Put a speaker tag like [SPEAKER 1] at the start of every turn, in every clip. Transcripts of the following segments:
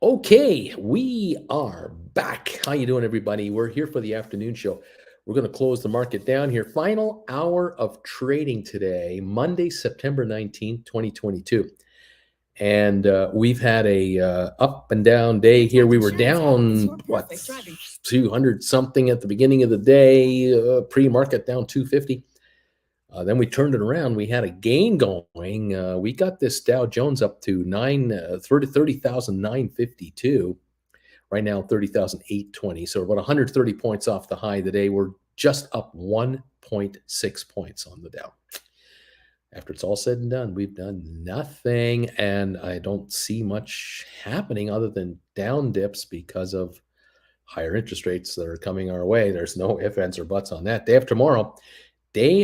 [SPEAKER 1] Okay, we are back. How you doing, everybody? We're here for the afternoon show. We're going to close the market down here. Final hour of trading today, Monday, September 19th, 2022. And we've had a up and down day here. We were down, 200 something at the beginning of the day, pre-market down 250. Then we turned it around. We had a gain going. We got this Dow Jones up to 30,952. Right now, 30,820. So about 130 points off the high today. We're just up 1.6 points on the Dow. After it's all said and done, we've done nothing. And I don't see much happening other than down dips because of higher interest rates that are coming our way. There's no ifs, ands, or buts on that. Day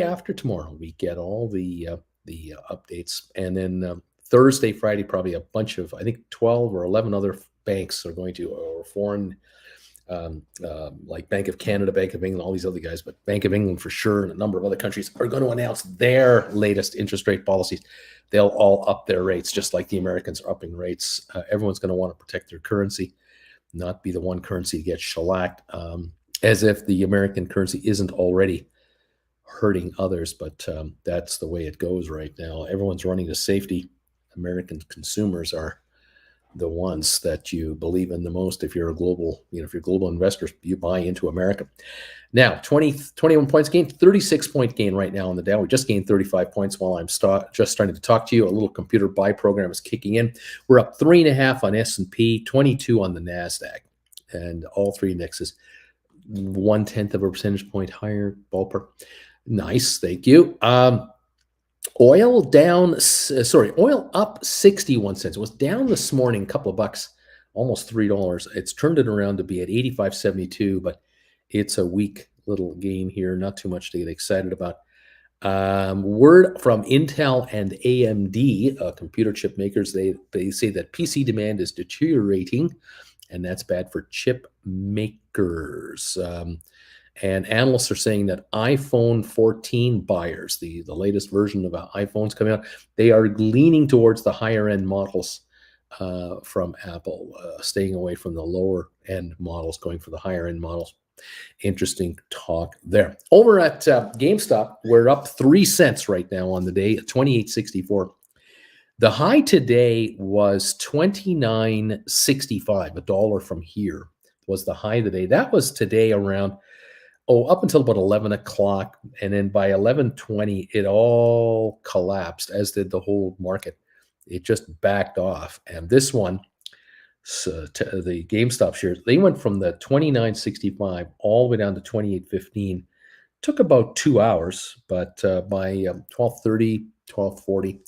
[SPEAKER 1] after tomorrow, we get all the updates, and then Thursday, Friday, probably a bunch of, I think 12 or 11 other banks are going to, or foreign, like Bank of Canada, Bank of England, all these other guys, but Bank of England for sure, and a number of other countries are going to announce their latest interest rate policies. They'll all up their rates, just like the Americans are upping rates. Everyone's going to want to protect their currency, not be the one currency to get shellacked, as if the American currency isn't already hurting others, but that's the way it goes right now. Everyone's running to safety. American consumers are the ones that you believe in the most. If you're a global, if you're a global investor, you buy into America. Now, 21 points gain, 36 point gain right now on the Dow. We just gained 35 points while I'm just starting to talk to you. A little computer buy program is kicking in. We're up 3.5 on S&P, 22 on the NASDAQ, and all three indexes 0.1 of a percentage point higher, ballpark. Nice, thank you. Oil up 61 cents. It was down this morning a couple of bucks, almost $3. It's turned it around to be at 85.72, but it's a weak little gain here. Not too much to get excited about. Word from Intel and AMD, computer chip makers, they say that PC demand is deteriorating, and that's bad for chip makers. And analysts are saying that iPhone 14 buyers, the latest version of iPhones coming out, they are leaning towards the higher end models from Apple, staying away from the lower end models, going for the higher end models. Interesting talk there. Over at Gamestop, we're up 3 cents right now on the day at 28.64. The high today was 29.65. $1 from here was the high today. That was today around up until about 11 o'clock. And then by 11:20, it all collapsed, as did the whole market. It just backed off. And this one, the GameStop shares, they went from the 29.65 all the way down to 28.15. Took about 2 hours, but by 12:30, 12:40,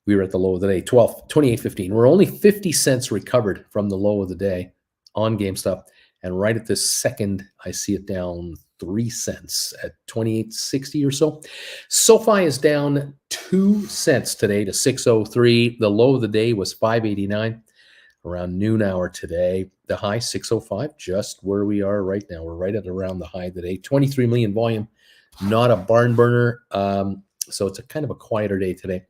[SPEAKER 1] we were at the low of the day, 28.15. We're only 50 cents recovered from the low of the day on GameStop. And right at this second, I see it down 3 cents at 28.60 or so. SoFi is down 2 cents today to 6.03. The low of the day was 5.89 around noon hour today. The high 6.05, just where we are right now. We're right at around the high today. 23 million volume, not a barn burner. So it's a kind of a quieter day today.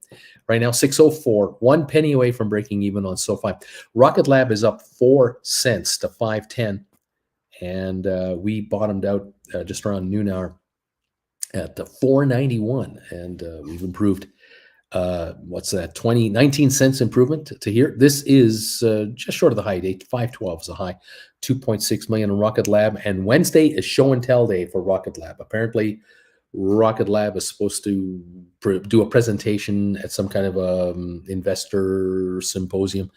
[SPEAKER 1] Right now, 6.04, 1 penny away from breaking even on SoFi. Rocket Lab is up 4 cents to 5.10. And we bottomed out just around noon hour at 4.91, and we've improved. What's that? 19 cents improvement to here. This is just short of the high date. 5.12 is the high. 2.6 million in Rocket Lab, and Wednesday is show and tell day for Rocket Lab. Apparently, Rocket Lab is supposed to do a presentation at some kind of investor symposium.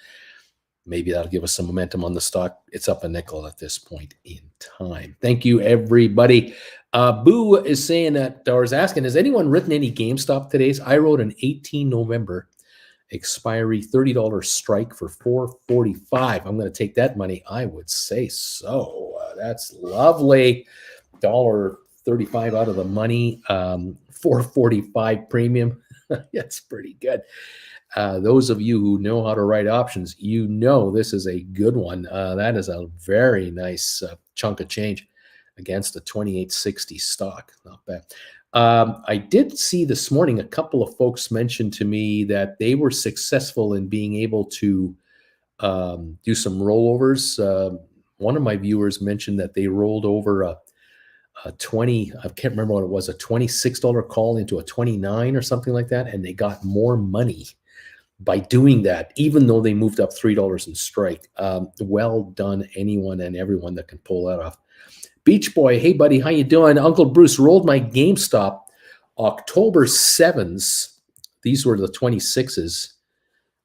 [SPEAKER 1] Maybe that'll give us some momentum on the stock. It's up a nickel at this point in time. Thank you, everybody. Boo is saying that, or is asking, has anyone written any GameStop today? I wrote an 18 November expiry $30 strike for $4.45. I'm going to take that money. I would say so. That's lovely. $1.35 out of the money. $4.45 premium. That's pretty good. Those of you who know how to write options, you know this is a good one. That is a very nice chunk of change against a 28.60 stock. Not bad. I did see this morning a couple of folks mention to me that they were successful in being able to do some rollovers. One of my viewers mentioned that they rolled over a 20, I can't remember what it was, a $26 call into a 29 or something like that. And they got more money by doing that, even though they moved up $3 in strike. Well done, anyone and everyone that can pull that off. Beach Boy, hey buddy, how you doing? Uncle Bruce rolled my Gamestop October 7s. These were the 26s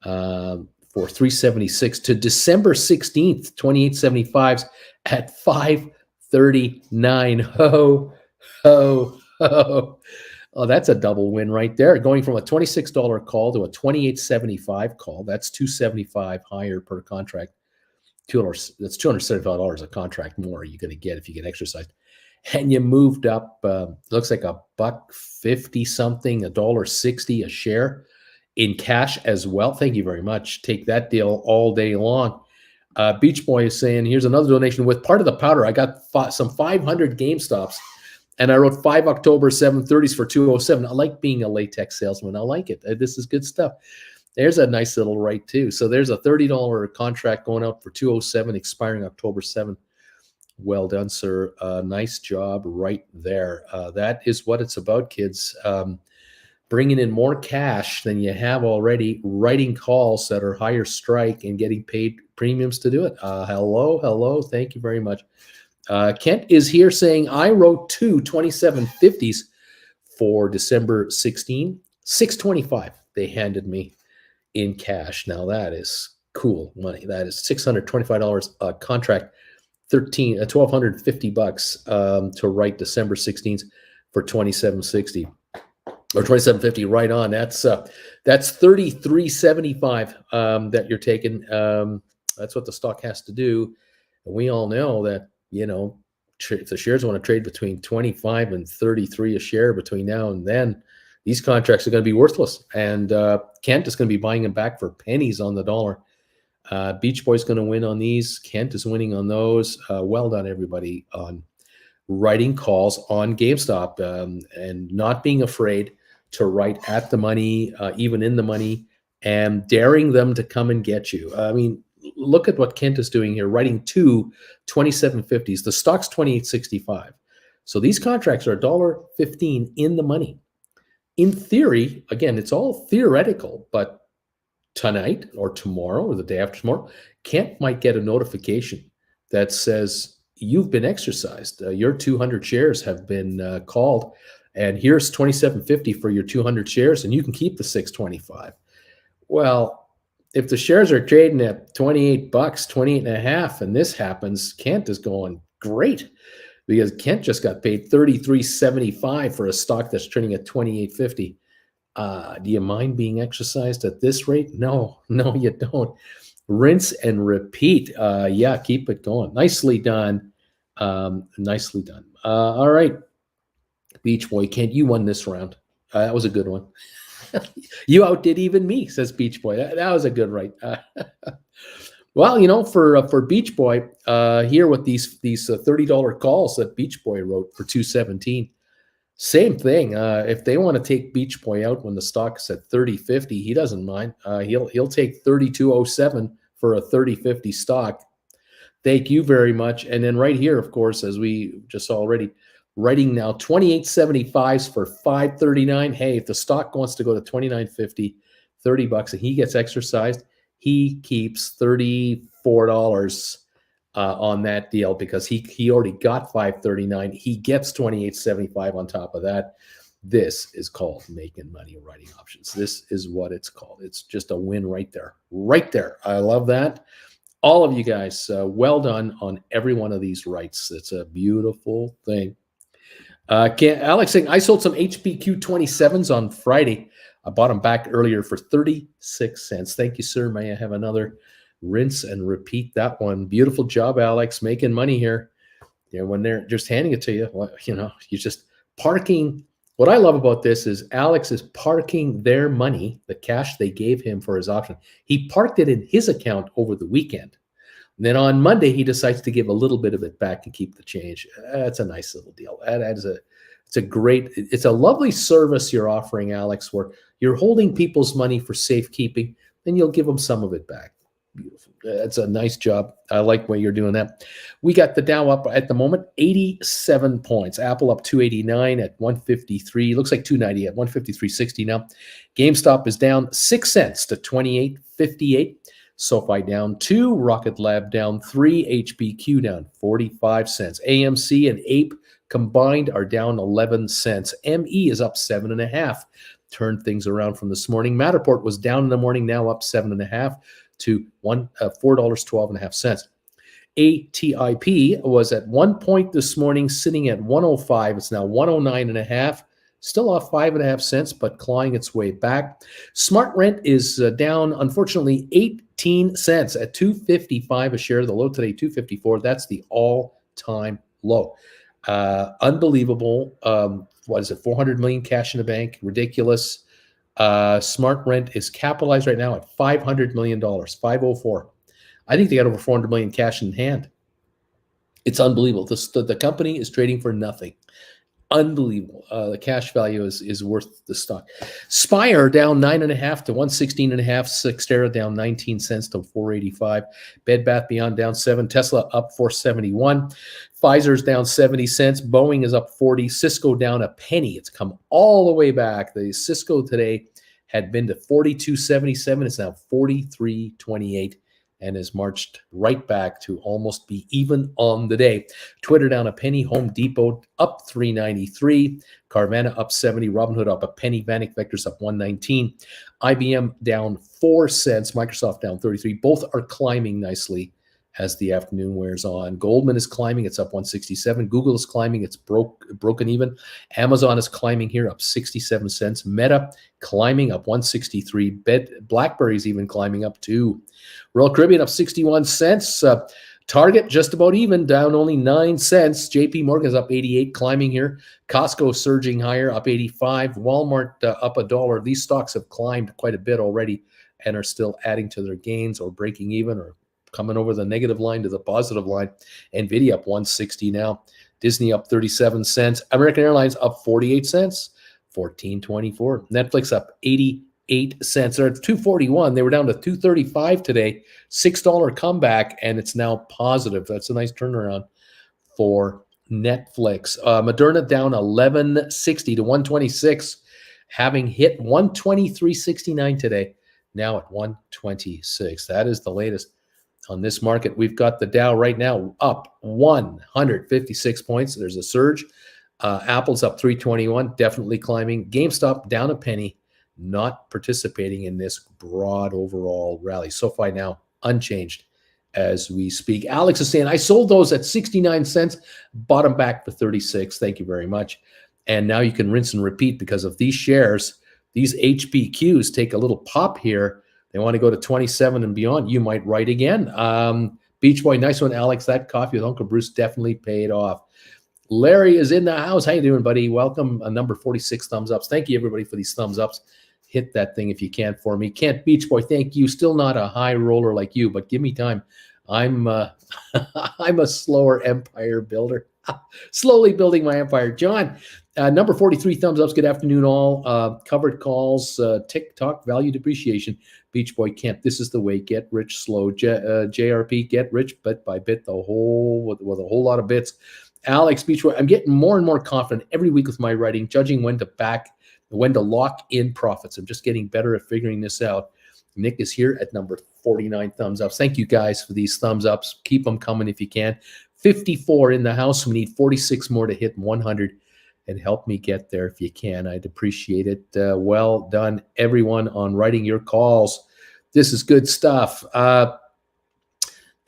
[SPEAKER 1] for 376 to December 16th, 2875s at 539. Ho, ho, ho. Oh, that's a double win right there. Going from a $26 call to a $28.75 call. That's $275 higher per contract. That's $275 a contract more you're going to get if you get exercised. And you moved up, looks like $1.50 something, $1.60 a share in cash as well. Thank you very much. Take that deal all day long. Beach Boy is saying, here's another donation. With part of the powder, I got some 500 GameStops, and I wrote 5 October 730s for 207. I like being a latex salesman. I like it. This is good stuff. There's a nice little right too. So there's a $30 contract going out for 207, expiring October 7th. Well done, sir. Nice job right there. That is what it's about, kids. Bringing in more cash than you have already, writing calls that are higher strike and getting paid premiums to do it. Hello. Thank you very much. Kent is here saying, I wrote 2 2750s for December 16, 625. They handed me in cash. Now that is cool money. That is $625 a contract, $1,250 to write December 16th for 2760 or 2750. Right on. That's $33.75 that you're taking. That's what the stock has to do. And we all know that, if the shares want to trade between 25 and 33 a share between now and then, these contracts are going to be worthless. And Kent is going to be buying them back for pennies on the dollar. Beach Boy's going to win on these. Kent is winning on those. Well done, everybody, on writing calls on GameStop and not being afraid to write at the money, even in the money, and daring them to come and get you. I mean, look at what Kent is doing here, writing 2 2750s. The stock's 28.65. So these contracts are $1.15 in the money. In theory, again, it's all theoretical, but tonight or tomorrow or the day after tomorrow, Kent might get a notification that says you've been exercised. Your 200 shares have been called, and here's 2750 for your 200 shares, and you can keep the 625. Well, if the shares are trading at 28 bucks, 28 and a half, and this happens, Kent is going great, because Kent just got paid $33.75 for a stock that's trading at 28.50. Do you mind being exercised at this rate? No, you don't. Rinse and repeat. Yeah, keep it going. Nicely done. Nicely done. All right. Beach Boy, Kent, you won this round. That was a good one. You outdid even me, says Beach Boy. That was a good right. Well, for Beach Boy, here with these $30 calls that Beach Boy wrote for 217, same thing. If they want to take Beach Boy out when the stock is at 30.50, he doesn't mind. He'll take 32.07 for a 30.50 stock. Thank you very much. And then right here, of course, as we just saw already, writing now 28.75s for 539. Hey, if the stock wants to go to 29.50, 30 bucks, and he gets exercised, he keeps $34 on that deal, because he already got 539. He gets 28.75 on top of that. This is called making money writing options. This is what it's called. It's just a win right there. Right there. I love that. All of you guys, well done on every one of these writes. It's a beautiful thing. Alex saying, I sold some HPQ 27s on Friday. I bought them back earlier for 36 cents. Thank you, sir. May I have another? Rinse and repeat that one. Beautiful job, Alex, making money here. When they're just handing it to you, you're just parking. What I love about this is Alex is parking their money, the cash they gave him for his option. He parked it in his account over the weekend. And then on Monday, he decides to give a little bit of it back and keep the change. That's a nice little deal. It's a lovely service you're offering, Alex, where you're holding people's money for safekeeping, and you'll give them some of it back. Beautiful. That's a nice job. I like what you're doing that. We got the Dow up at the moment, 87 points. Apple up 289 at 153. Looks like 290 at 153.60 now. GameStop is down 6 cents to 28.58. SoFi down 2. Rocket Lab down 3. HBQ down 45 cents. AMC and Ape combined are down 11 cents. ME is up 7.5. Turned things around from this morning. Matterport was down in the morning, now up 7.5 to $4.12.5. ATIP was at one point this morning sitting at 105. It's now 109.5, still off 5.5 cents, but clawing its way back. Smart Rent is down, unfortunately, 18 cents at 255 a share. The low today, 254. That's the all-time low. Unbelievable. What is it? 400 million cash in the bank. Ridiculous. Smart Rent is capitalized right now at $500 million, 504. I think they got over 400 million cash in hand. It's unbelievable. The company is trading for nothing. Unbelievable. The cash value is worth the stock. Spire down 9.5 to 116.5. Cyxtera down 19 cents to 485. Bed Bath Beyond down 7. Tesla up 471. Pfizer's down 70 cents. Boeing is up 40. Cisco down a penny. It's come all the way back. The Cisco today had been to 42.77. It's now 43.28. And has marched right back to almost be even on the day. Twitter down a penny. Home Depot up 393. Carvana up 70. Robinhood up a penny. Vanek Vectors up 119. IBM down 4 cents. Microsoft down 33. Both are climbing nicely as the afternoon wears on. Goldman is climbing. It's up 167. Google is climbing. It's broken even. Amazon is climbing here, up 67 cents. Meta climbing, up 163. BlackBerry's even climbing up too. Royal Caribbean up 61 cents. Target just about even, down only 9 cents. JP Morgan is up 88, climbing here. Costco surging higher, up 85. Walmart up $1. These stocks have climbed quite a bit already and are still adding to their gains or breaking even or coming over the negative line to the positive line. NVIDIA up 160 now. Disney up 37 cents. American Airlines up 48 cents, 14.24. Netflix up 88 cents. They're at 241. They were down to 235 today. $6 comeback, and it's now positive. That's a nice turnaround for Netflix. Moderna down 11.60 to 126, having hit 123.69 today. Now at 126. That is the latest on this market. We've got the Dow right now up 156 points. There's a surge. Apple's up 321, definitely climbing. GameStop down a penny, not participating in this broad overall rally. SoFi now unchanged as we speak. Alex is saying, I sold those at 69 cents, bought them back for 36. Thank you very much. And now you can rinse and repeat because of these shares. These HPQs take a little pop here. They want to go to 27 and beyond. You might write again. Beach Boy, nice one, Alex. That coffee with Uncle Bruce definitely paid off. Larry is in the house. How you doing, buddy? Welcome. Number 46 thumbs ups. Thank you, everybody, for these thumbs ups. Hit that thing if you can for me. Kent Beach Boy, thank you. Still not a high roller like you, but give me time. I'm I'm a slower empire builder. Slowly building my empire. John, number 43 thumbs ups. Good afternoon, all. Covered calls, TikTok, value depreciation. Beach Boy Kent, this is the way. Get rich slow. JRP, get rich bit by bit, with a whole lot of bits. Alex Beach Boy, I'm getting more and more confident every week with my writing, judging when to lock in profits. I'm just getting better at figuring this out. Nick is here at number 49 thumbs ups. Thank you guys for these thumbs ups. Keep them coming if you can. 54 in the house. We need 46 more to hit 100. And help me get there if you can. I'd appreciate it. Well done, everyone, on writing your calls. This is good stuff. What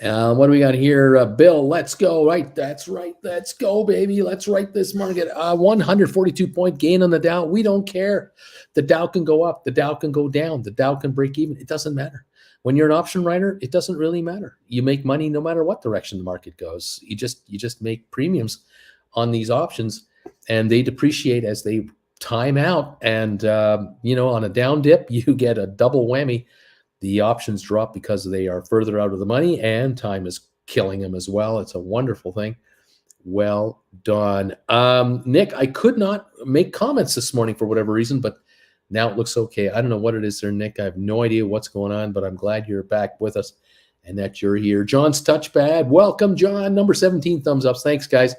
[SPEAKER 1] do we got here? Bill, let's go. Right, that's right. Let's go, baby. Let's write this market. 142-point gain on the Dow. We don't care. The Dow can go up. The Dow can go down. The Dow can break even. It doesn't matter. When you're an option writer, it doesn't really matter. You make money no matter what direction the market goes. You just make premiums on these options, and they depreciate as they time out. And, on a down dip, you get a double whammy. The options drop because they are further out of the money, and time is killing them as well. It's a wonderful thing. Well done. Nick, I could not make comments this morning for whatever reason, but now it looks okay. I don't know what it is there, Nick. I have no idea what's going on, but I'm glad you're back with us. and that you're here. John's Touchpad. Welcome, John. Number 17 thumbs ups. Thanks, guys.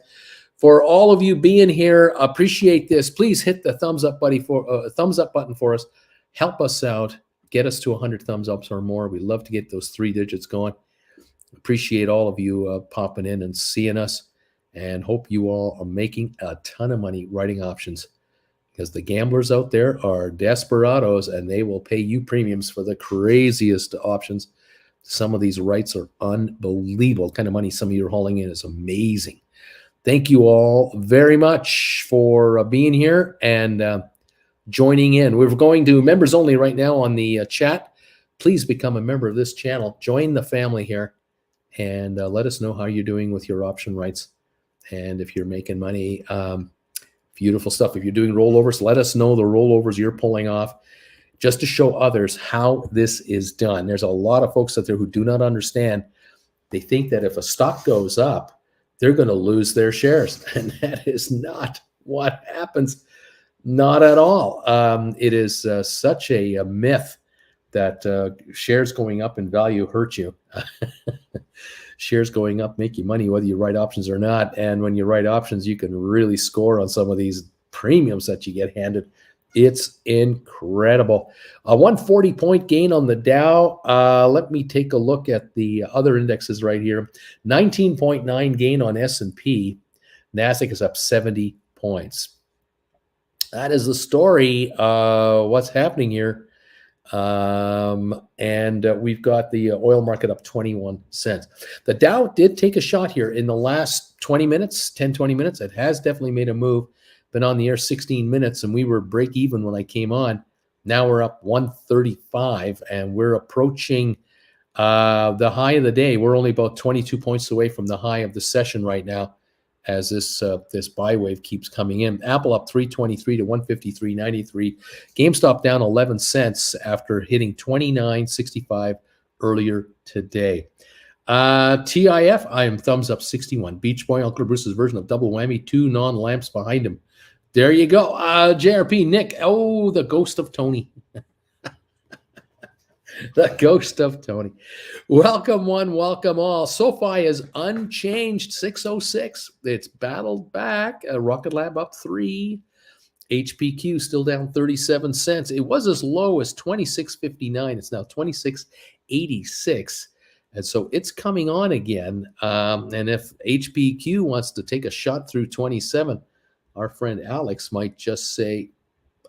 [SPEAKER 1] For all of you being here, appreciate this. Please hit the thumbs up button for us. Help us out. Get us to 100 thumbs ups or more. We love to get those 3 digits going. Appreciate all of you popping in and seeing us, and hope you all are making a ton of money writing options, because the gamblers out there are desperados and they will pay you premiums for the craziest options. Some of these writes are unbelievable. The kind of money some of you are hauling in is amazing. Thank you all very much for being here and joining in. We're going to members only right now on the chat. Please become a member of this channel. Join the family here, and let us know how you're doing with your option rights. And if you're making money, beautiful stuff. If you're doing rollovers, let us know the rollovers you're pulling off, just to show others how this is done. There's a lot of folks out there who do not understand. They think that if a stock goes up, they're going to lose their shares. And that is not what happens. Not at all. It is such a myth that shares going up in value hurt you. Shares going up make you money whether you write options or not. And when you write options, you can really score on some of these premiums that you get handed. It's incredible. A 140-point gain on the Dow. Let me take a look at the other indexes right here. 19.9 gain on S&P. NASDAQ is up 70 points. That is the story. What's happening here? And we've got the oil market up 21 cents. The Dow did take a shot here in the last 20 minutes, 10, 20 minutes. It has definitely made a move. Been on the air 16 minutes, and we were break even when I came on. Now we're up 135, and we're approaching the high of the day. We're only about 22 points away from the high of the session right now, as this buy wave keeps coming in. Apple up 323 to 153.93. GameStop down 11 cents after hitting 29.65 earlier today. TIF, I am thumbs up 61. Beach Boy, Uncle Bruce's version of double whammy, 2 non-lamps behind him. There you go. JRP, Nick. Oh, the ghost of Tony. The ghost of Tony. Welcome one, welcome all. SoFi is unchanged, 606. It's battled back. Rocket Lab up 3. HPQ still down 37 cents. It was as low as 26.59. It's now 26.86. And so it's coming on again. And if HPQ wants to take a shot through 27, our friend Alex might just say,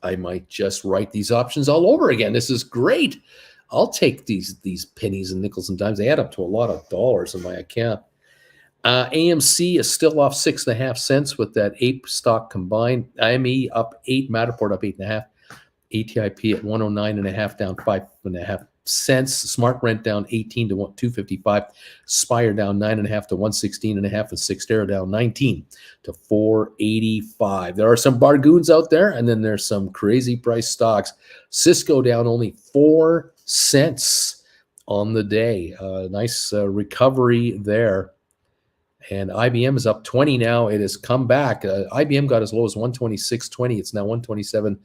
[SPEAKER 1] I might just write these options all over again. This is great. I'll take these pennies and nickels and dimes. They add up to a lot of dollars in my account. AMC is still off 6.5 cents with that ape stock combined. IME up 8, Matterport up 8.5. ATIP at 109.5, down 5.5 cents. Smart Rent down 18 to 255. Spire down 9.5 to 116.5, and Cyxtera down 19 to 485. There are some bargoons out there, and then there's some crazy price stocks. Cisco down only 4 cents on the day. Nice recovery there. And IBM is up 20 now. It has come back. IBM got as low as 126.20. It's now 127.50.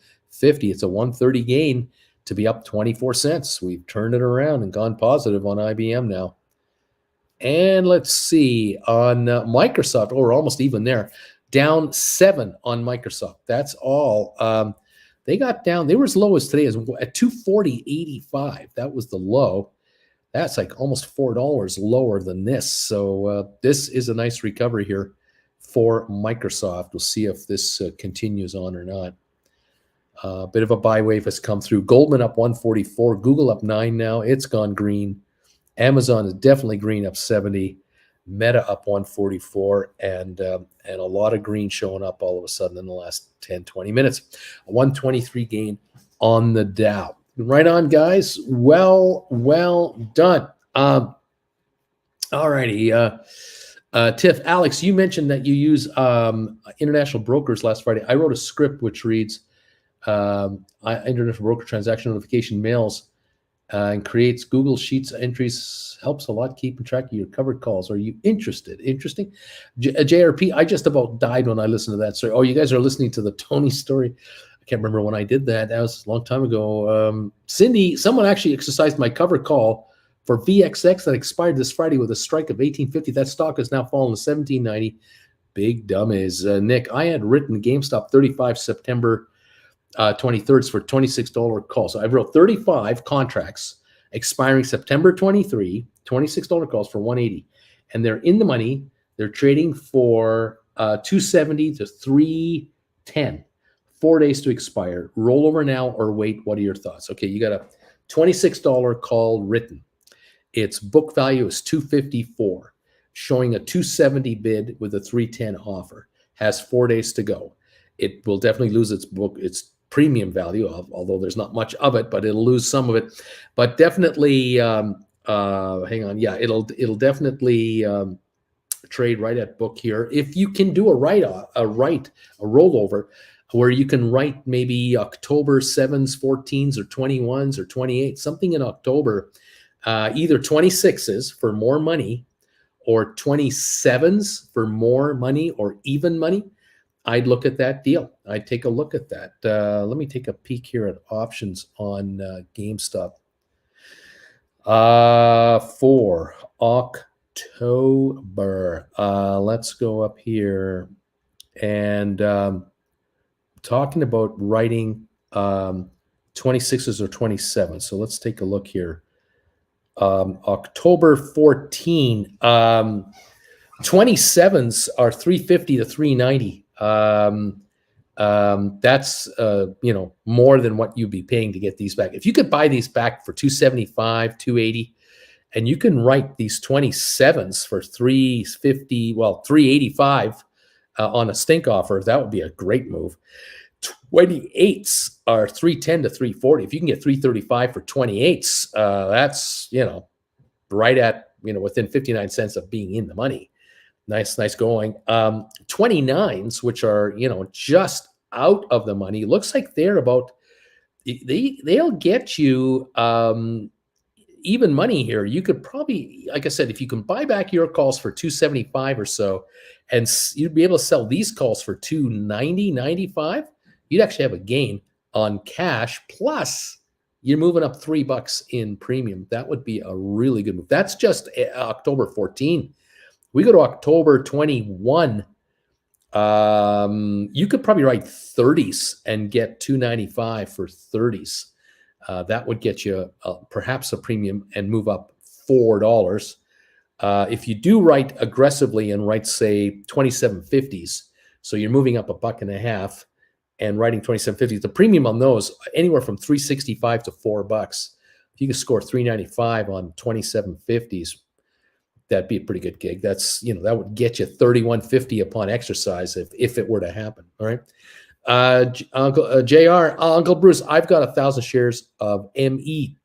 [SPEAKER 1] It's a 130 gain to be up 24 cents. We've turned it around and gone positive on IBM now. And let's see, on Microsoft, we're almost even there. Down 7 on Microsoft. That's all. They got down. They were as low as today as at 240.85. That was the low. That's like almost $4 lower than this. So this is a nice recovery here for Microsoft. We'll see if this continues on or not. Bit of a buy wave has come through. Goldman up 144. Google up 9 now. It's gone green. Amazon is definitely green, up 70. Meta up 144, and a lot of green showing up all of a sudden in the last 10, 20 minutes. A 123 gain on the Dow. Right on, guys. Well done. All righty. Tiff, Alex, you mentioned that you use international brokers last Friday. I wrote a script which reads international broker transaction notification mails and creates Google Sheets entries, helps a lot keeping track of your covered calls. Are you interested? Interesting. JRP, I just about died when I listened to that story. Oh, you guys are listening to the Tony story. I can't remember when I did that. That was a long time ago. Cindy, someone actually exercised my cover call for VXX that expired this Friday with a strike of 18.50. That stock has now fallen to 17.90. Big dumb is Nick. I had written GameStop 35 September 23rd for $26 call. So I wrote 35 contracts expiring September 23, $26 calls for 180, and they're in the money. They're trading for 270 to 310. 4 days to expire. Roll over now or wait. What are your thoughts? Okay, you got a $26 call written. Its book value is $254, showing a $270 bid with a $310 offer. Has 4 days to go. It will definitely lose its premium value, although there's not much of it, but it'll lose some of it. But definitely, hang on, yeah, it'll definitely trade right at book here. If you can do a rollover, where you can write maybe October 7s, 14s, or 21s, or 28, something in October, either 26s for more money or 27s for more money or even money, I'd look at that deal. I'd take a look at that. Let me take a peek here at options on GameStop. For October, let's go up here and talking about writing 26s or 27s. So let's take a look here. October 14, 27s are 350 to 390. That's more than what you'd be paying to get these back. If you could buy these back for 275, 280, and you can write these 27s for 350, well, 385 on a stink offer, that would be a great move. 28s are 310 to 340. If you can get 335 for 28s, that's right at within 59 cents of being in the money. Nice going. 29s, which are just out of the money, looks like they're about they'll get you even money here. You could probably, like I said, if you can buy back your calls for 275 or so, and you'd be able to sell these calls for 290, 95, you'd actually have a gain on cash. Plus, you're moving up $3 in premium. That would be a really good move. That's just October 14. We go to October 21. You could probably write 30s and get 295 for 30s. That would get you perhaps a premium and move up $4. If you do write aggressively and write, say, 2750s, so you're moving up $1.50 and writing 2750s, the premium on those anywhere from $365 to $4. If you can score 395 on 2750s, that'd be a pretty good gig. That's that would get you 3150 upon exercise if it were to happen. All right. Uncle JR, Uncle Bruce, I've got 1,000 shares of ME.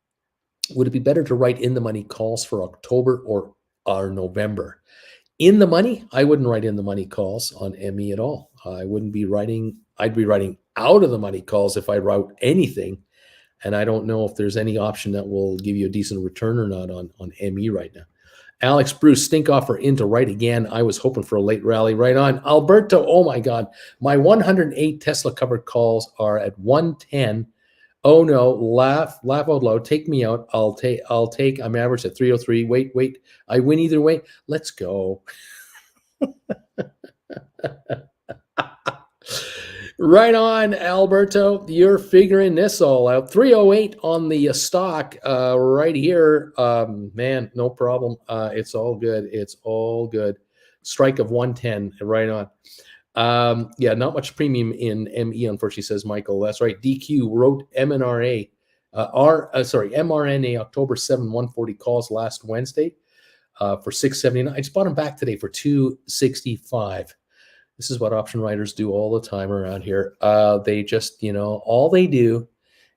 [SPEAKER 1] Would it be better to write in the money calls for October or November? In the money, I wouldn't write in the money calls on ME at all. I wouldn't be writing. I'd be writing out of the money calls if I wrote anything. And I don't know if there's any option that will give you a decent return or not on ME right now. Alex Bruce, stink offer in to write again. I was hoping for a late rally. Right on. Alberto, oh my God. My 108 Tesla covered calls are at 110. Oh no, laugh out loud. Take me out. I'll take. I'm average at 303. Wait. I win either way. Let's go. Right on, Alberto. You're figuring this all out. 308 on the stock right here. Man, no problem. It's all good. It's all good. Strike of 110. Right on. Yeah, not much premium in ME, unfortunately, says Michael. That's right. DQ wrote mRNA October 7, 140 calls last Wednesday for 679. I just bought them back today for 265. This is what option writers do all the time around here. They just, all they do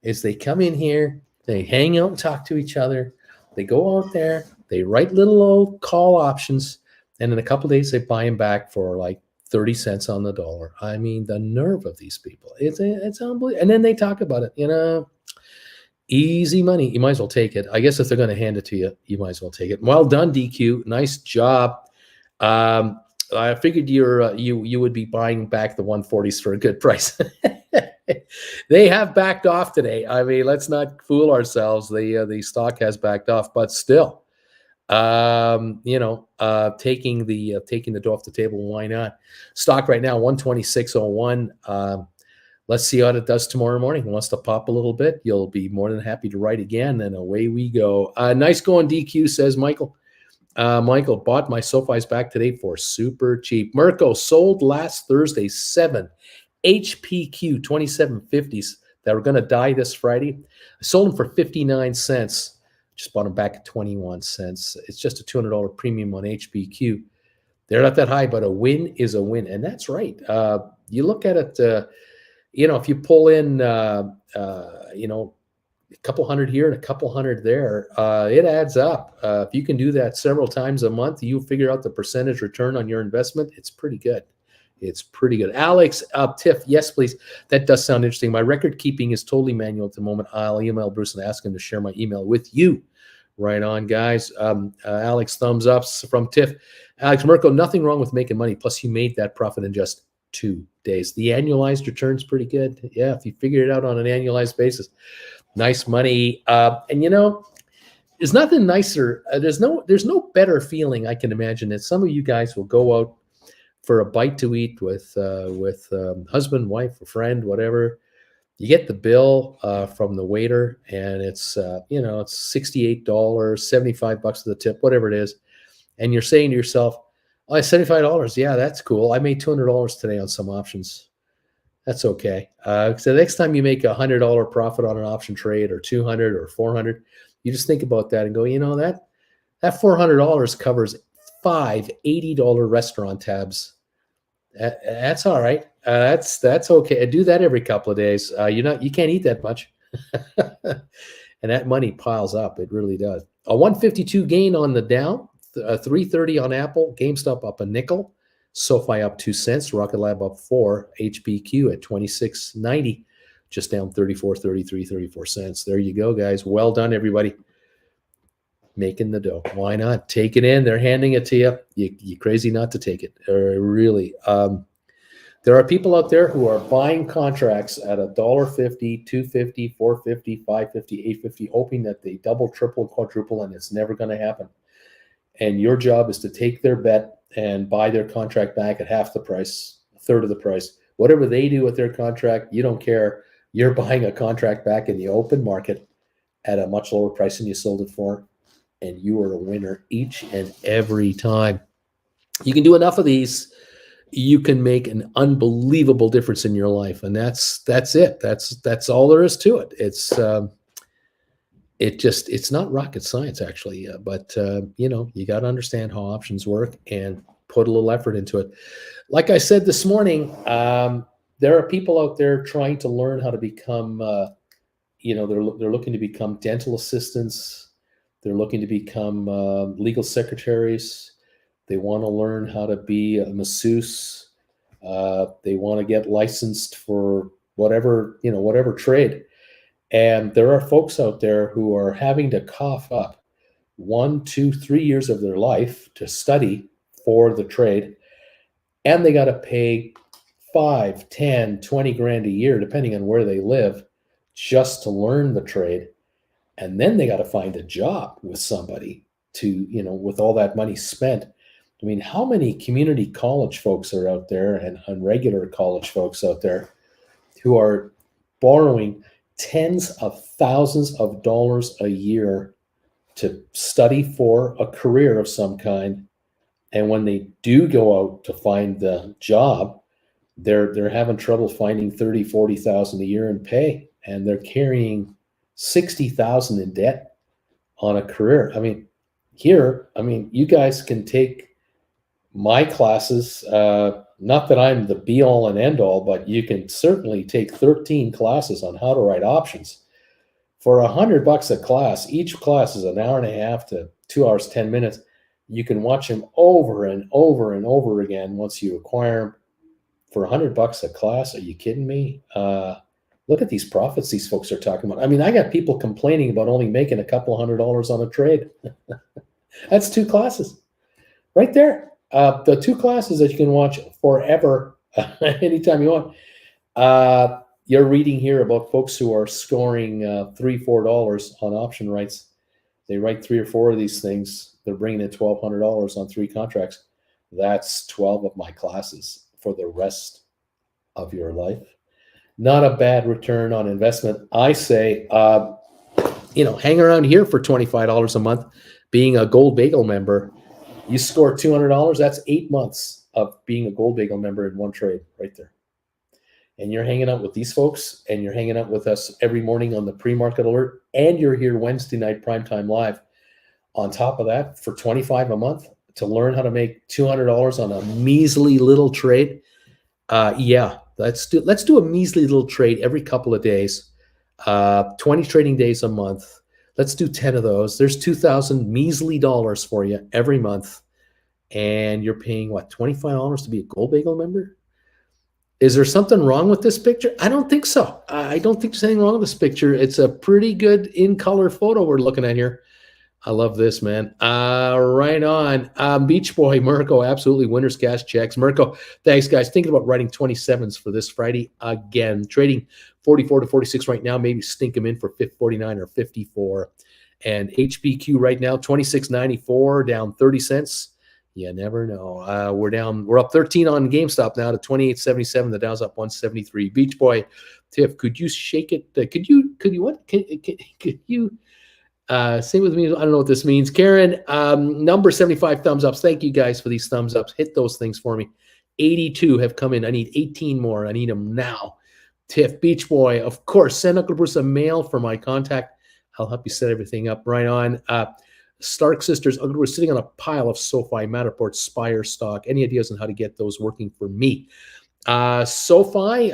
[SPEAKER 1] is they come in here, they hang out and talk to each other. They go out there, they write little old call options, and in a couple of days, they buy them back for like 30 cents on the dollar. I mean, the nerve of these people. It's unbelievable. And then they talk about it, easy money. You might as well take it. I guess if they're going to hand it to you, you might as well take it. Well done, DQ. Nice job. I figured you would be buying back the 140s for a good price. They have backed off today. I mean, let's not fool ourselves. The stock has backed off, but still, taking the dough off the table. Why not? Stock right now 126.01. Let's see how it does tomorrow morning. Wants to pop a little bit, you'll be more than happy to write again, and away we go. Nice going, DQ, says Michael. Michael, bought my SoFi's back today for super cheap. Mirko, sold last Thursday 7 HPQ 2750s that were going to die this Friday. I sold them for 59 cents. Just bought them back at 21 cents. It's just a $200 premium on HPQ. They're not that high, but a win is a win. And that's right. You look at it, if you pull in, a couple hundred here and a couple hundred there, it adds up. If you can do that several times a month, you figure out the percentage return on your investment. It's pretty good. It's pretty good. Alex, Tiff, yes, please. That does sound interesting. My record keeping is totally manual at the moment. I'll email Bruce and ask him to share my email with you. Right on, guys. Alex, thumbs ups from Tiff. Alex Mirko, nothing wrong with making money. Plus, you made that profit in just 2 days. The annualized return's pretty good. Yeah, if you figure it out on an annualized basis. Nice money. There's nothing nicer. There's no better feeling I can imagine that some of you guys will go out for a bite to eat with husband, wife, a friend, whatever. You get the bill from the waiter, and it's $68, $75 to the tip, whatever it is, and you're saying to yourself, "Oh, $75. Yeah, that's cool. I made $200 today on some options. That's okay." So the next time you make $100 profit on an option trade, or 200 or 400, you just think about that and go, that $400 covers 5 $80 restaurant tabs. That's all right. That's okay. I do that every couple of days. You can't eat that much, and that money piles up. It really does. A 152 gain on the Dow, 330 on Apple, GameStop up a nickel, SoFi up 2 cents, Rocket Lab up 4, HBQ at 26.90, just down 34 cents. There you go, guys. Well done, everybody. Making the dough. Why not? Take it in. They're handing it to you. You're crazy not to take it. Really. There are people out there who are buying contracts at $1.50, $2.50, $4.50, $5.50, $8.50, hoping that they double, triple, quadruple, and it's never going to happen. And your job is to take their bet and buy their contract back at half the price, a third of the price. Whatever they do with their contract, you don't care. You're buying a contract back in the open market at a much lower price than you sold it for, and you are a winner each and every time. You can do enough of these, you can make an unbelievable difference in your life, and that's it. That's all there is to it. It's not rocket science, actually, but you got to understand how options work and put a little effort into it. Like I said this morning, there are people out there trying to learn how to become, they're looking to become dental assistants. They're looking to become legal secretaries. They want to learn how to be a masseuse. They want to get licensed for whatever trade. And there are folks out there who are having to cough up 1, 2, 3 years of their life to study for the trade. And they got to pay 5, 10, 20 grand a year, depending on where they live, just to learn the trade. And then they got to find a job with somebody with all that money spent. I mean, how many community college folks are out there and regular college folks out there who are borrowing tens of thousands of dollars a year to study for a career of some kind, and when they do go out to find the job, they're having trouble finding 30, 40,000 a year in pay, and they're carrying 60,000 in debt on a career. I mean, you guys can take my classes. Not that I'm the be all and end all, but you can certainly take 13 classes on how to write options for $100 a class. Each class is an hour and a half to 2 hours, 10 minutes. You can watch them over and over and over again once you acquire them for $100 a class. Are you kidding me? Look at these profits these folks are talking about. I mean, I got people complaining about only making a couple $100 on a trade. That's 2 classes right there. The 2 classes that you can watch forever, anytime you want. you're reading here about folks who are scoring $3-4 on option rights. They write 3 or 4 of these things. They're bringing in $1,200 on 3 contracts. That's 12 of my classes for the rest of your life. Not a bad return on investment. I say, hang around here for $25 a month. Being a Gold Bagel member, you score $200. That's 8 months of being a Gold Bagel member in one trade right there. And you're hanging out with these folks, and you're hanging out with us every morning on the pre-market alert, and you're here Wednesday night primetime live. On top of that, for $25 a month to learn how to make $200 on a measly little trade. Let's do a measly little trade every couple of days. 20 trading days a month. Let's do 10 of those. There's 2,000 measly dollars for you every month, and you're paying what, $25 to be a Gold Bagel member? Is there something wrong with this picture? I don't think so. I don't think there's anything wrong with this picture. It's a pretty good in-color photo we're looking at here. I love this, man. Right on. Beach Boy, Mirko, absolutely. Winner's cash checks. Mirko, thanks, guys. Thinking about writing 27s for this Friday again. Trading 44 to 46 right now. Maybe stink them in for 49 or 54. And HBQ right now, 26.94, down 30 cents. You never know. We're up 13 on GameStop now to 28.77. The Dow's up 173. Beach Boy, Tiff, could you shake it? Could you say with me? I don't know what this means. Karen, number 75 thumbs ups. Thank you guys for these thumbs ups. Hit those things for me. 82 have come in. I need 18 more. I need them now. Tiff, Beach Boy, of course. Send Uncle Bruce a mail for my contact. I'll help you set everything up. Right on. Stark Sisters, we're sitting on a pile of SoFi, Matterport, Spire stock. Any ideas on how to get those working for me? SoFi,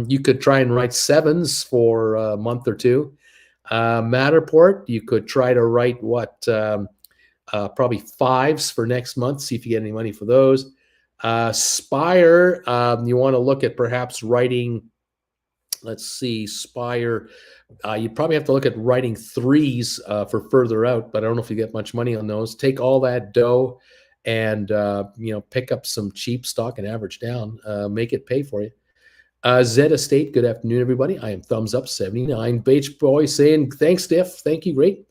[SPEAKER 1] you could try and write 7s for a month or two. Matterport, you could try to write probably 5s for next month. See if you get any money for those. Spire, you want to look at perhaps writing, let's see, Spire. You probably have to look at writing 3s for further out, but I don't know if you get much money on those. Take all that dough and pick up some cheap stock and average down. Make it pay for you. Zed Estate, good afternoon, everybody. I am thumbs up 79. Beach Boy saying thanks, Diff. Thank you, great.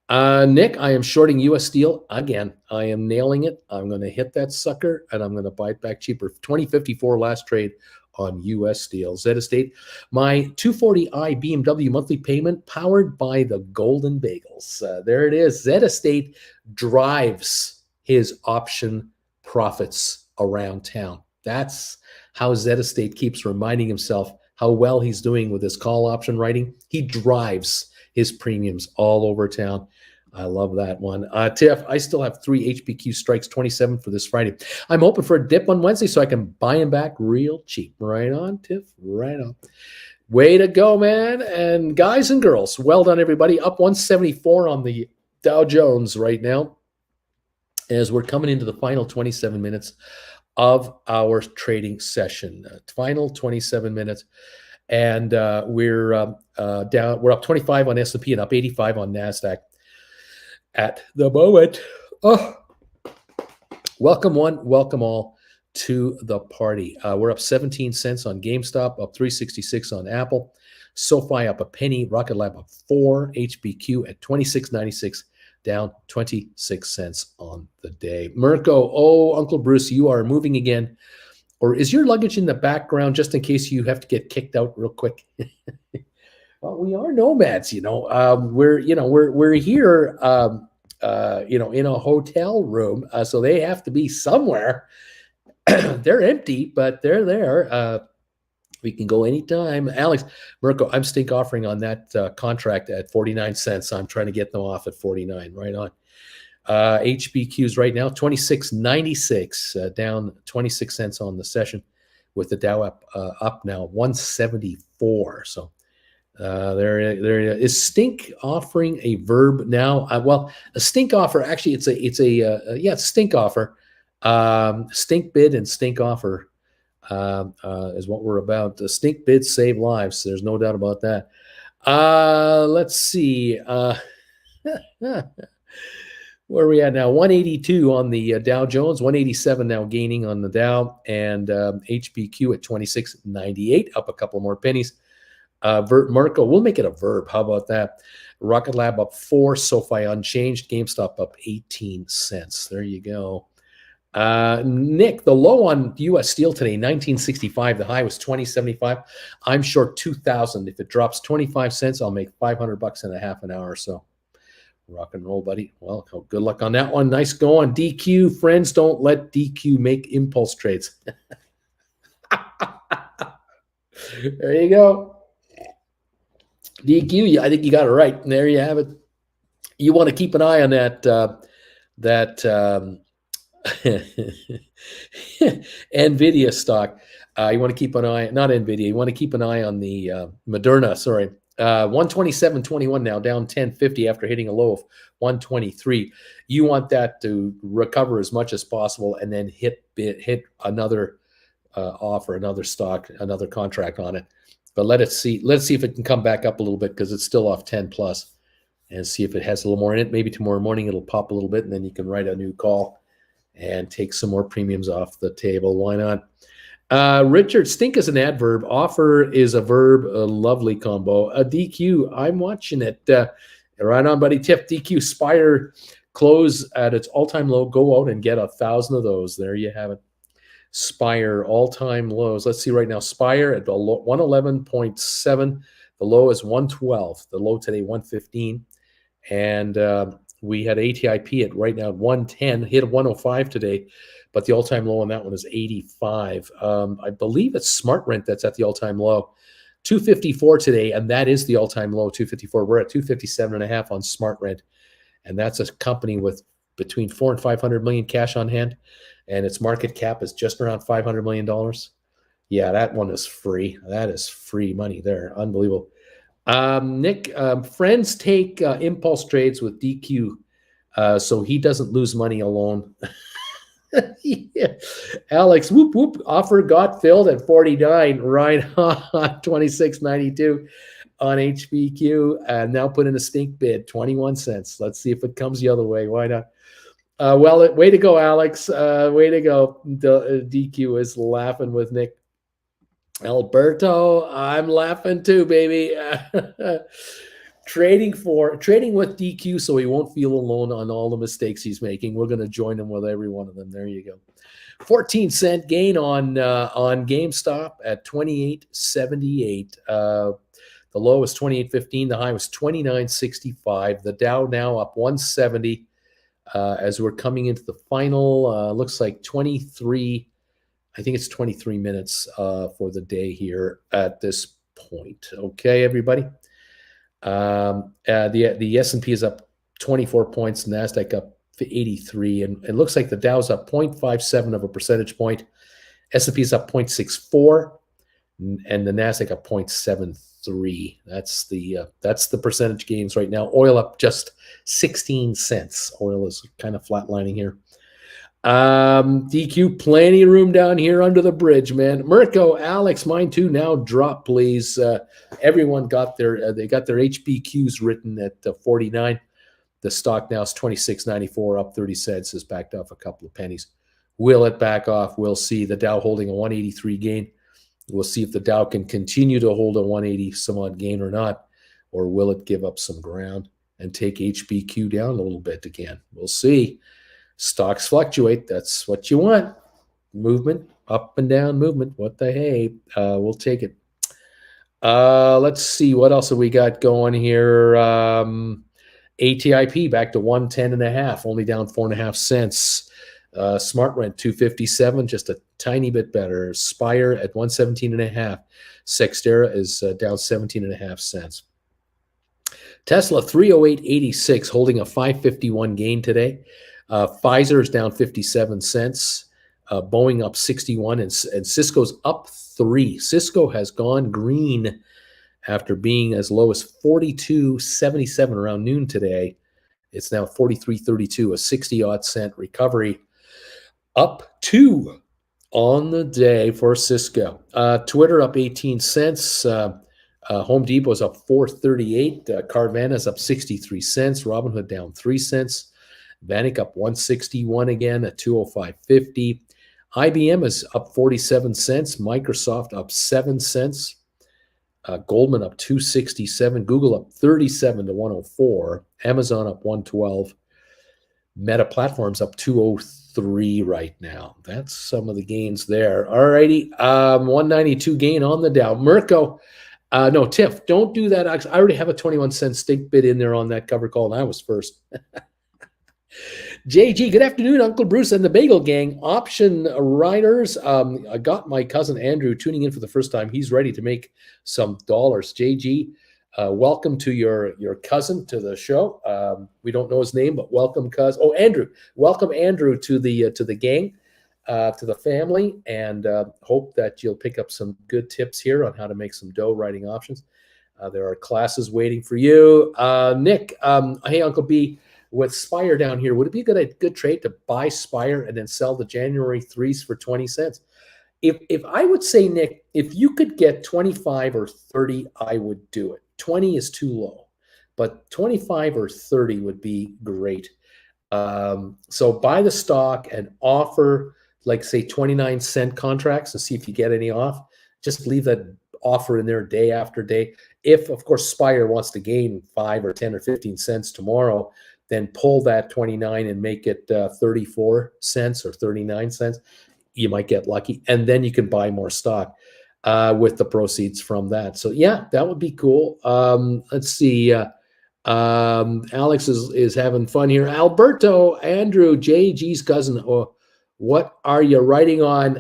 [SPEAKER 1] Nick, I am shorting US Steel again. I am nailing it. I'm going to hit that sucker, and I'm going to buy it back cheaper. 2054 last trade on US Steel. Zed Estate, my 240i BMW monthly payment powered by the Golden Bagels. There it is. Zed Estate drives his option profits around town. That's how Zed Estate keeps reminding himself how well he's doing with his call option writing. He drives his premiums all over town. I love that one. Tiff, I still have 3 HBQ strikes, 27 for this Friday. I'm hoping for a dip on Wednesday so I can buy them back real cheap. Right on, Tiff. Right on. Way to go, man. And guys and girls, well done, everybody. Up 174 on the Dow Jones right now as we're coming into the final 27 minutes of our trading session. Final 27 minutes. And we're up 25 on S&P and up 85 on NASDAQ at the moment. Oh, welcome one, welcome all to the party. We're up 17 cents on GameStop, up 366 on Apple, SoFi up a penny, Rocket Lab up 4, HBQ at 26.96, down 26 cents on the day. Mirko, Uncle Bruce, you are moving again. Or is your luggage in the background just in case you have to get kicked out real quick? Well, we are nomads, we're here, in a hotel room. So they have to be somewhere. They're empty, but they're there. We can go anytime. Alex, Mirko, I'm stink offering on that contract at 49 cents. I'm trying to get them off at 49. Right on. HBQs right now, 26.96, down 26 cents on the session, with the Dow up now 174. So there is stink offering a verb now. Well, a stink offer, actually, it's a stink offer. Stink bid and stink offer is what we're about. The stink bids save lives. There's no doubt about that. Let's see. Where are we at now? 182 on the Dow Jones, 187 now gaining on the Dow, and HBQ at 26.98, up a couple more pennies. Marco, we'll make it a verb. How about that? Rocket Lab up 4, SoFi unchanged, GameStop up 18 cents. There you go. Nick, the low on U.S. steel today, 1965. The high was 2075. I'm short 2,000. If it drops 25 cents, I'll make $500 in a half an hour or so. Rock and roll, buddy. Well, good luck on that one. Nice going. DQ, friends, don't let DQ make impulse trades. There you go. DQ, I think you got it right. There you have it. You want to keep an eye on that NVIDIA stock. You want to keep an eye, not NVIDIA, you want to keep an eye on the Moderna, sorry. 127.21 now, down 10.50 after hitting a low of 123. You want that to recover as much as possible and then hit another offer, another stock, another contract on it. But let's see if it can come back up a little bit because it's still off 10 plus, and see if it has a little more in it. Maybe tomorrow morning it'll pop a little bit, and then you can write a new call and take some more premiums off the table. Why not? Richard, stink is an adverb. Offer is a verb. A lovely combo. A DQ, I'm watching it. Right on, buddy. Tip DQ Spire close at its all-time low. Go out and get 1,000 of those. There you have it. Spire all-time lows. Let's see right now. Spire at 111.7. The low is 112. The low today 115. And we had ATIP at right now 110. Hit 105 today, but the all-time low on that one is 85. I believe it's Smart Rent that's at the all-time low. 254 today, and that is the all-time low, 254. We're at 257.5 on Smart Rent, and that's a company with between 400 and 500 million cash on hand, and its market cap is just around $500 million. Yeah, that one is free. That is free money there. Unbelievable. Nick, friends take impulse trades with DQ, so he doesn't lose money alone. Yeah. Alex, whoop, whoop, offer got filled at 49, right on 26.92 on HBQ, now put in a stink bid, 21 cents. Let's see if it comes the other way. Why not? Well, way to go, Alex. Way to go. DQ is laughing with Nick. Alberto, I'm laughing too, baby. Trading with DQ so he won't feel alone on all the mistakes he's making. We're going to join him with every one of them. There you go. 14-cent gain on GameStop at 28.78. The low was 28.15. The high was 29.65. The Dow now up 170 as we're coming into the final. Looks like 23. I think it's 23 minutes for the day here at this point. Okay, everybody. The S&P is up 24 points, NASDAQ up 83, and it looks like the Dow's up 0.57 of a percentage point. S&P is up 0.64, and the NASDAQ up 0.73. That's the percentage gains right now. Oil up just 16 cents. Oil is kind of flatlining here. DQ, plenty of room down here under the bridge, man. Mirko, Alex, mine too. Now drop, please. Everyone got they got their HBQs written at 49. The stock now is 26.94, up 30 cents, has backed off a couple of pennies. Will it back off? We'll see. The Dow holding a 183 gain. We'll see if the Dow can continue to hold a 180 some odd gain or not, or will it give up some ground and take HBQ down a little bit again? We'll see. Stocks fluctuate. That's what you want. Movement, up and down movement. What the hey? We'll take it. Let's see. What else have we got going here? ATIP back to 110.5, only down 4.5 cents. Smart Rent 257, just a tiny bit better. Spire at 117.5. Sextera is down 17.5 cents. Tesla 308.86, holding a 551 gain today. Pfizer is down 57 cents. Boeing up 61, and Cisco's up 3. Cisco has gone green after being as low as 42.77 around noon today. It's now 43.32, a 60-odd cent recovery. Up 2 on the day for Cisco. Twitter up 18 cents. Home Depot's up 4.38. Carvana's up 63 cents. Robinhood down 3 cents. Vanik up 161 again at 205.50. IBM is up 47 cents. Microsoft up 7 cents. Goldman up 267. Google up 37 to 104. Amazon up 112. Meta Platforms up 203 right now. That's some of the gains there. All righty. 192 gain on the Dow. Mirko, no, Tiff, don't do that. I already have a 21-cent stake bid in there on that cover call, and I was first. JG, good afternoon, Uncle Bruce and the Bagel Gang. Option riders. I got my cousin Andrew tuning in for the first time. He's ready to make some dollars. JG, welcome to your cousin to the show. We don't know his name, but welcome, cousin. Oh, Andrew. Welcome, Andrew, to the gang, to the family, and hope that you'll pick up some good tips here on how to make some dough riding options. There are classes waiting for you. Nick, hey, Uncle B. With Spire down here, would it be a good trade to buy Spire and then sell the January 3s for 20 cents? If I would say, Nick, if you could get 25 or 30, I would do it. 20 is too low, but 25 or 30 would be great. So buy the stock and offer, like, say, 29-cent contracts and see if you get any off. Just leave that offer in there day after day. If, of course, Spire wants to gain 5 or 10 or 15 cents tomorrow, then pull that 29 and make it 34 cents or 39 cents. You might get lucky. And then you can buy more stock with the proceeds from that. So, yeah, that would be cool. Let's see. Alex is having fun here. Alberto, Andrew, JG's cousin. Oh, what are you writing on?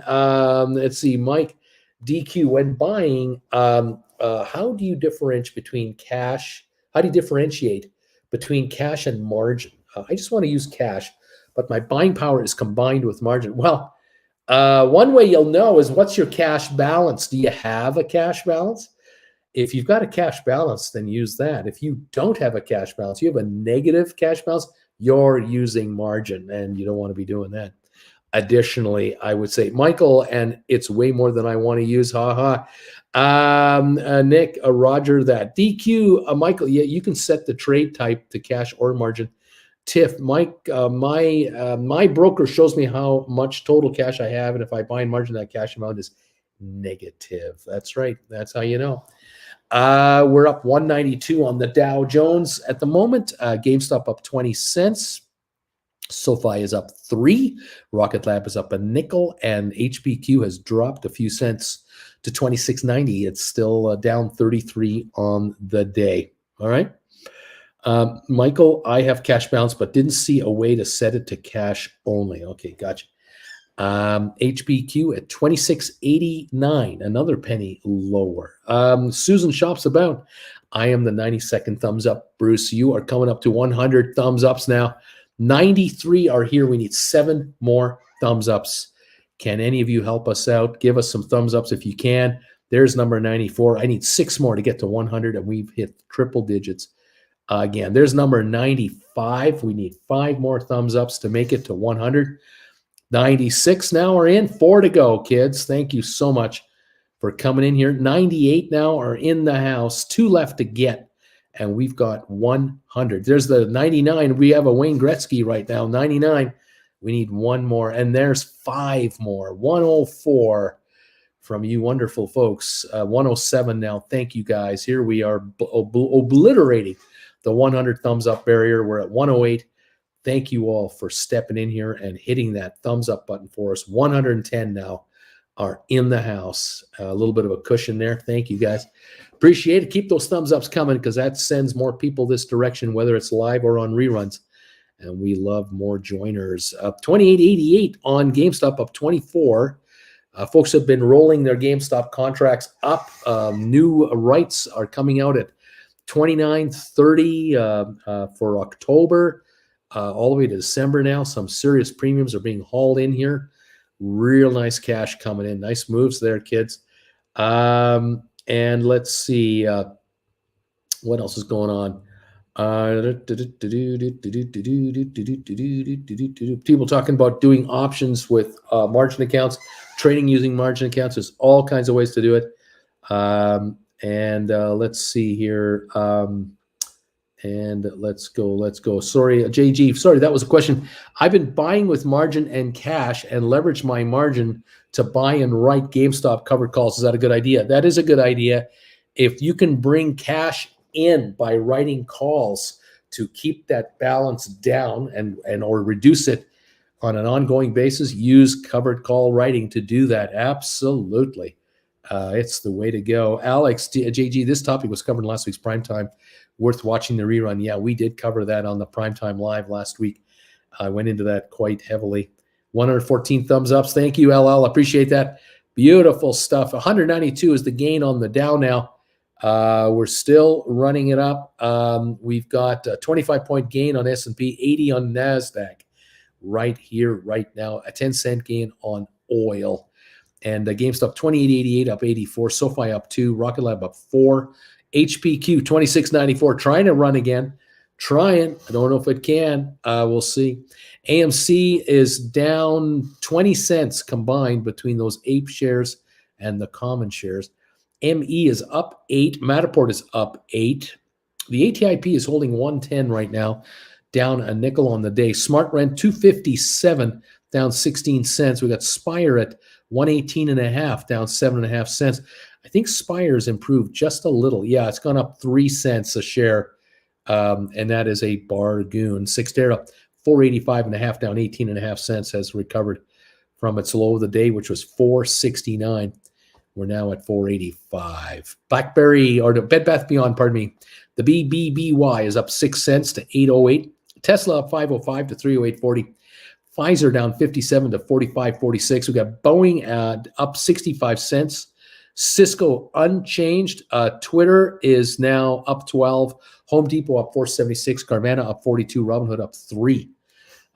[SPEAKER 1] Let's see. Mike, DQ, when buying, how do you differentiate between cash? How do you differentiate between cash and margin? I just want to use cash, but my buying power is combined with margin. Well, one way you'll know is, what's your cash balance? Do you have a cash balance? If you've got a cash balance, then use that. If you don't have a cash balance, you have a negative cash balance, you're using margin, and you don't want to be doing that. Additionally, I would say, Michael, and it's way more than I want to use, haha. Nick, Roger, that DQ, Michael, yeah, you can set the trade type to cash or margin. Tiff, Mike, my broker shows me how much total cash I have, and if I buy in margin, that cash amount is negative. That's right. That's how you know. We're up 192 on the Dow Jones at the moment. GameStop up 20 cents. SoFi is up 3. Rocket Lab is up a nickel, and HPQ has dropped a few cents to 26.90. It's still down 33 on the day. All right. Michael, I have cash balance, but didn't see a way to set it to cash only. Okay, gotcha. HBQ at 26.89, another penny lower. Susan Shops About, I am the 92nd thumbs up. Bruce, you are coming up to 100 thumbs ups now. 93 are here. We need 7 more thumbs ups. Can any of you help us out? Give us some thumbs ups if you can. There's number 94. I need 6 more to get to 100, and we've hit triple digits. Again, there's number 95. We need 5 more thumbs ups to make it to 100. 96 now are in. 4 to go, kids. Thank you so much for coming in here. 98 now are in the house. 2 left to get, and we've got 100. There's the 99. We have a Wayne Gretzky right now. 99. We need 1 more, and there's 5 more. 104 from you wonderful folks. 107 now. Thank you, guys. Here we are obliterating the 100 thumbs up barrier. We're at 108. Thank you all for stepping in here and hitting that thumbs up button for us. 110 now are in the house. A little bit of a cushion there. Thank you, guys. Appreciate it. Keep those thumbs ups coming, because that sends more people this direction, whether it's live or on reruns. And we love more joiners. Up 28.88 on GameStop, up 24. Folks have been rolling their GameStop contracts up. New rights are coming out at 29.30 for October. All the way to December now. Some serious premiums are being hauled in here. Real nice cash coming in. Nice moves there, kids. And let's see what else is going on. People talking about doing options with margin accounts, trading using margin accounts. There's all kinds of ways to do it. And let's see here. And let's go. Sorry, JG. Sorry, that was a question. I've been buying with margin and cash and leverage my margin to buy and write GameStop covered calls. Is that a good idea? That is a good idea. If you can bring cash in by writing calls to keep that balance down and or reduce it on an ongoing basis, use covered call writing to do that. Absolutely. It's the way to go. Alex, JG, this topic was covered in last week's primetime. Worth watching the rerun. Yeah, we did cover that on the primetime live last week. I went into that quite heavily. 114 thumbs ups. Thank you, LL. Appreciate that. Beautiful stuff. 192 is the gain on the Dow now. We're still running it up. We've got a 25-point gain on S&P, 80 on NASDAQ right here, right now. A 10-cent gain on oil. And GameStop 28.88 up 84. SoFi up 2. Rocket Lab up 4. HPQ 26.94 trying to run again. Trying. I don't know if it can. We'll see. AMC is down 20 cents combined between those APE shares and the common shares. ME is up 8. Matterport is up 8. The ATIP is holding 110 right now, down a nickel on the day. Smart Rent 257, down 16 cents. We got Spire at 118.5, down 7.5 cents. I think Spire's improved just a little. Yeah, it's gone up 3 cents a share, and that is a bargain. Cyxtera 485.5, down 18.5 cents, has recovered from its low of the day, which was 469. We're now at 485. BlackBerry, or the Bed Bath Beyond, pardon me, the BBBY is up 6 cents to 808. Tesla up 505 to 308.40. Pfizer down 57 to 45.46. We got Boeing up 65 cents. Cisco unchanged. Twitter is now up 12. Home Depot up 476. Carvana up 42. Robinhood up 3.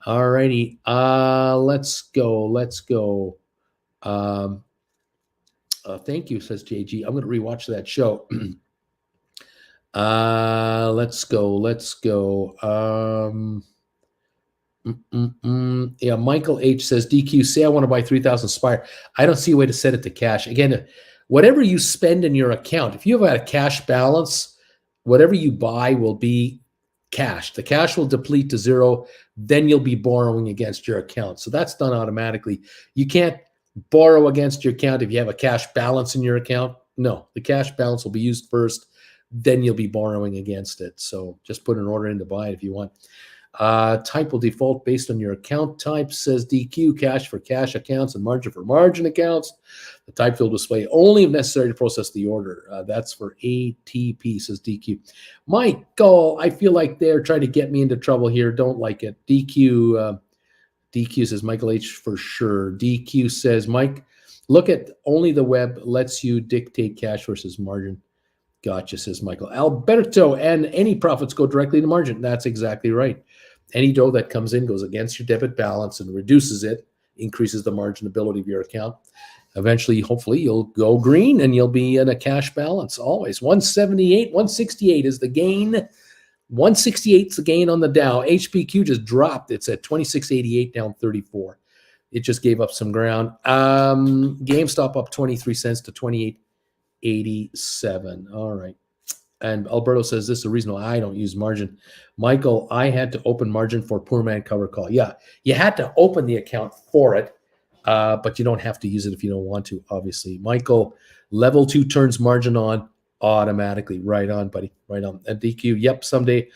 [SPEAKER 1] All righty. Let's go. Thank you, says JG. I'm going to rewatch that show. Let's go. Yeah, Michael H says, DQ, say I want to buy 3,000 Spire. I don't see a way to set it to cash. Again, whatever you spend in your account, if you have a cash balance, whatever you buy will be cash. The cash will deplete to zero. Then you'll be borrowing against your account. So that's done automatically. You can't borrow against your account if you have a cash balance in your account. No, the cash balance will be used first. Then you'll be borrowing against it. So just put an order in to buy it if you want. Type will default based on your account type, says DQ. Cash for cash accounts and margin for margin accounts. The type will display only if necessary to process the order. That's for ATP, says DQ. Michael, I feel like they're trying to get me into trouble here. Don't like it. DQ says Michael H for sure. DQ says, Mike, look at only the web lets you dictate cash versus margin. Gotcha, says Michael. Alberto, and any profits go directly to margin. That's exactly right. Any dough that comes in goes against your debit balance and reduces it, increases the marginability of your account. Eventually, hopefully, you'll go green and you'll be in a cash balance always. 178, 168 is the gain. 168 is the gain on the Dow. HPQ just dropped. It's at 26.88, down 34. It just gave up some ground. GameStop up 23 cents to 28.87. All right. And Alberto says this is the reason why I don't use margin. Michael, I had to open margin for poor man cover call. Yeah, you had to open the account for it, but you don't have to use it if you don't want to, obviously. Michael, level 2 turns margin on automatically. Right on, buddy. Right on. At DQ, yep, someday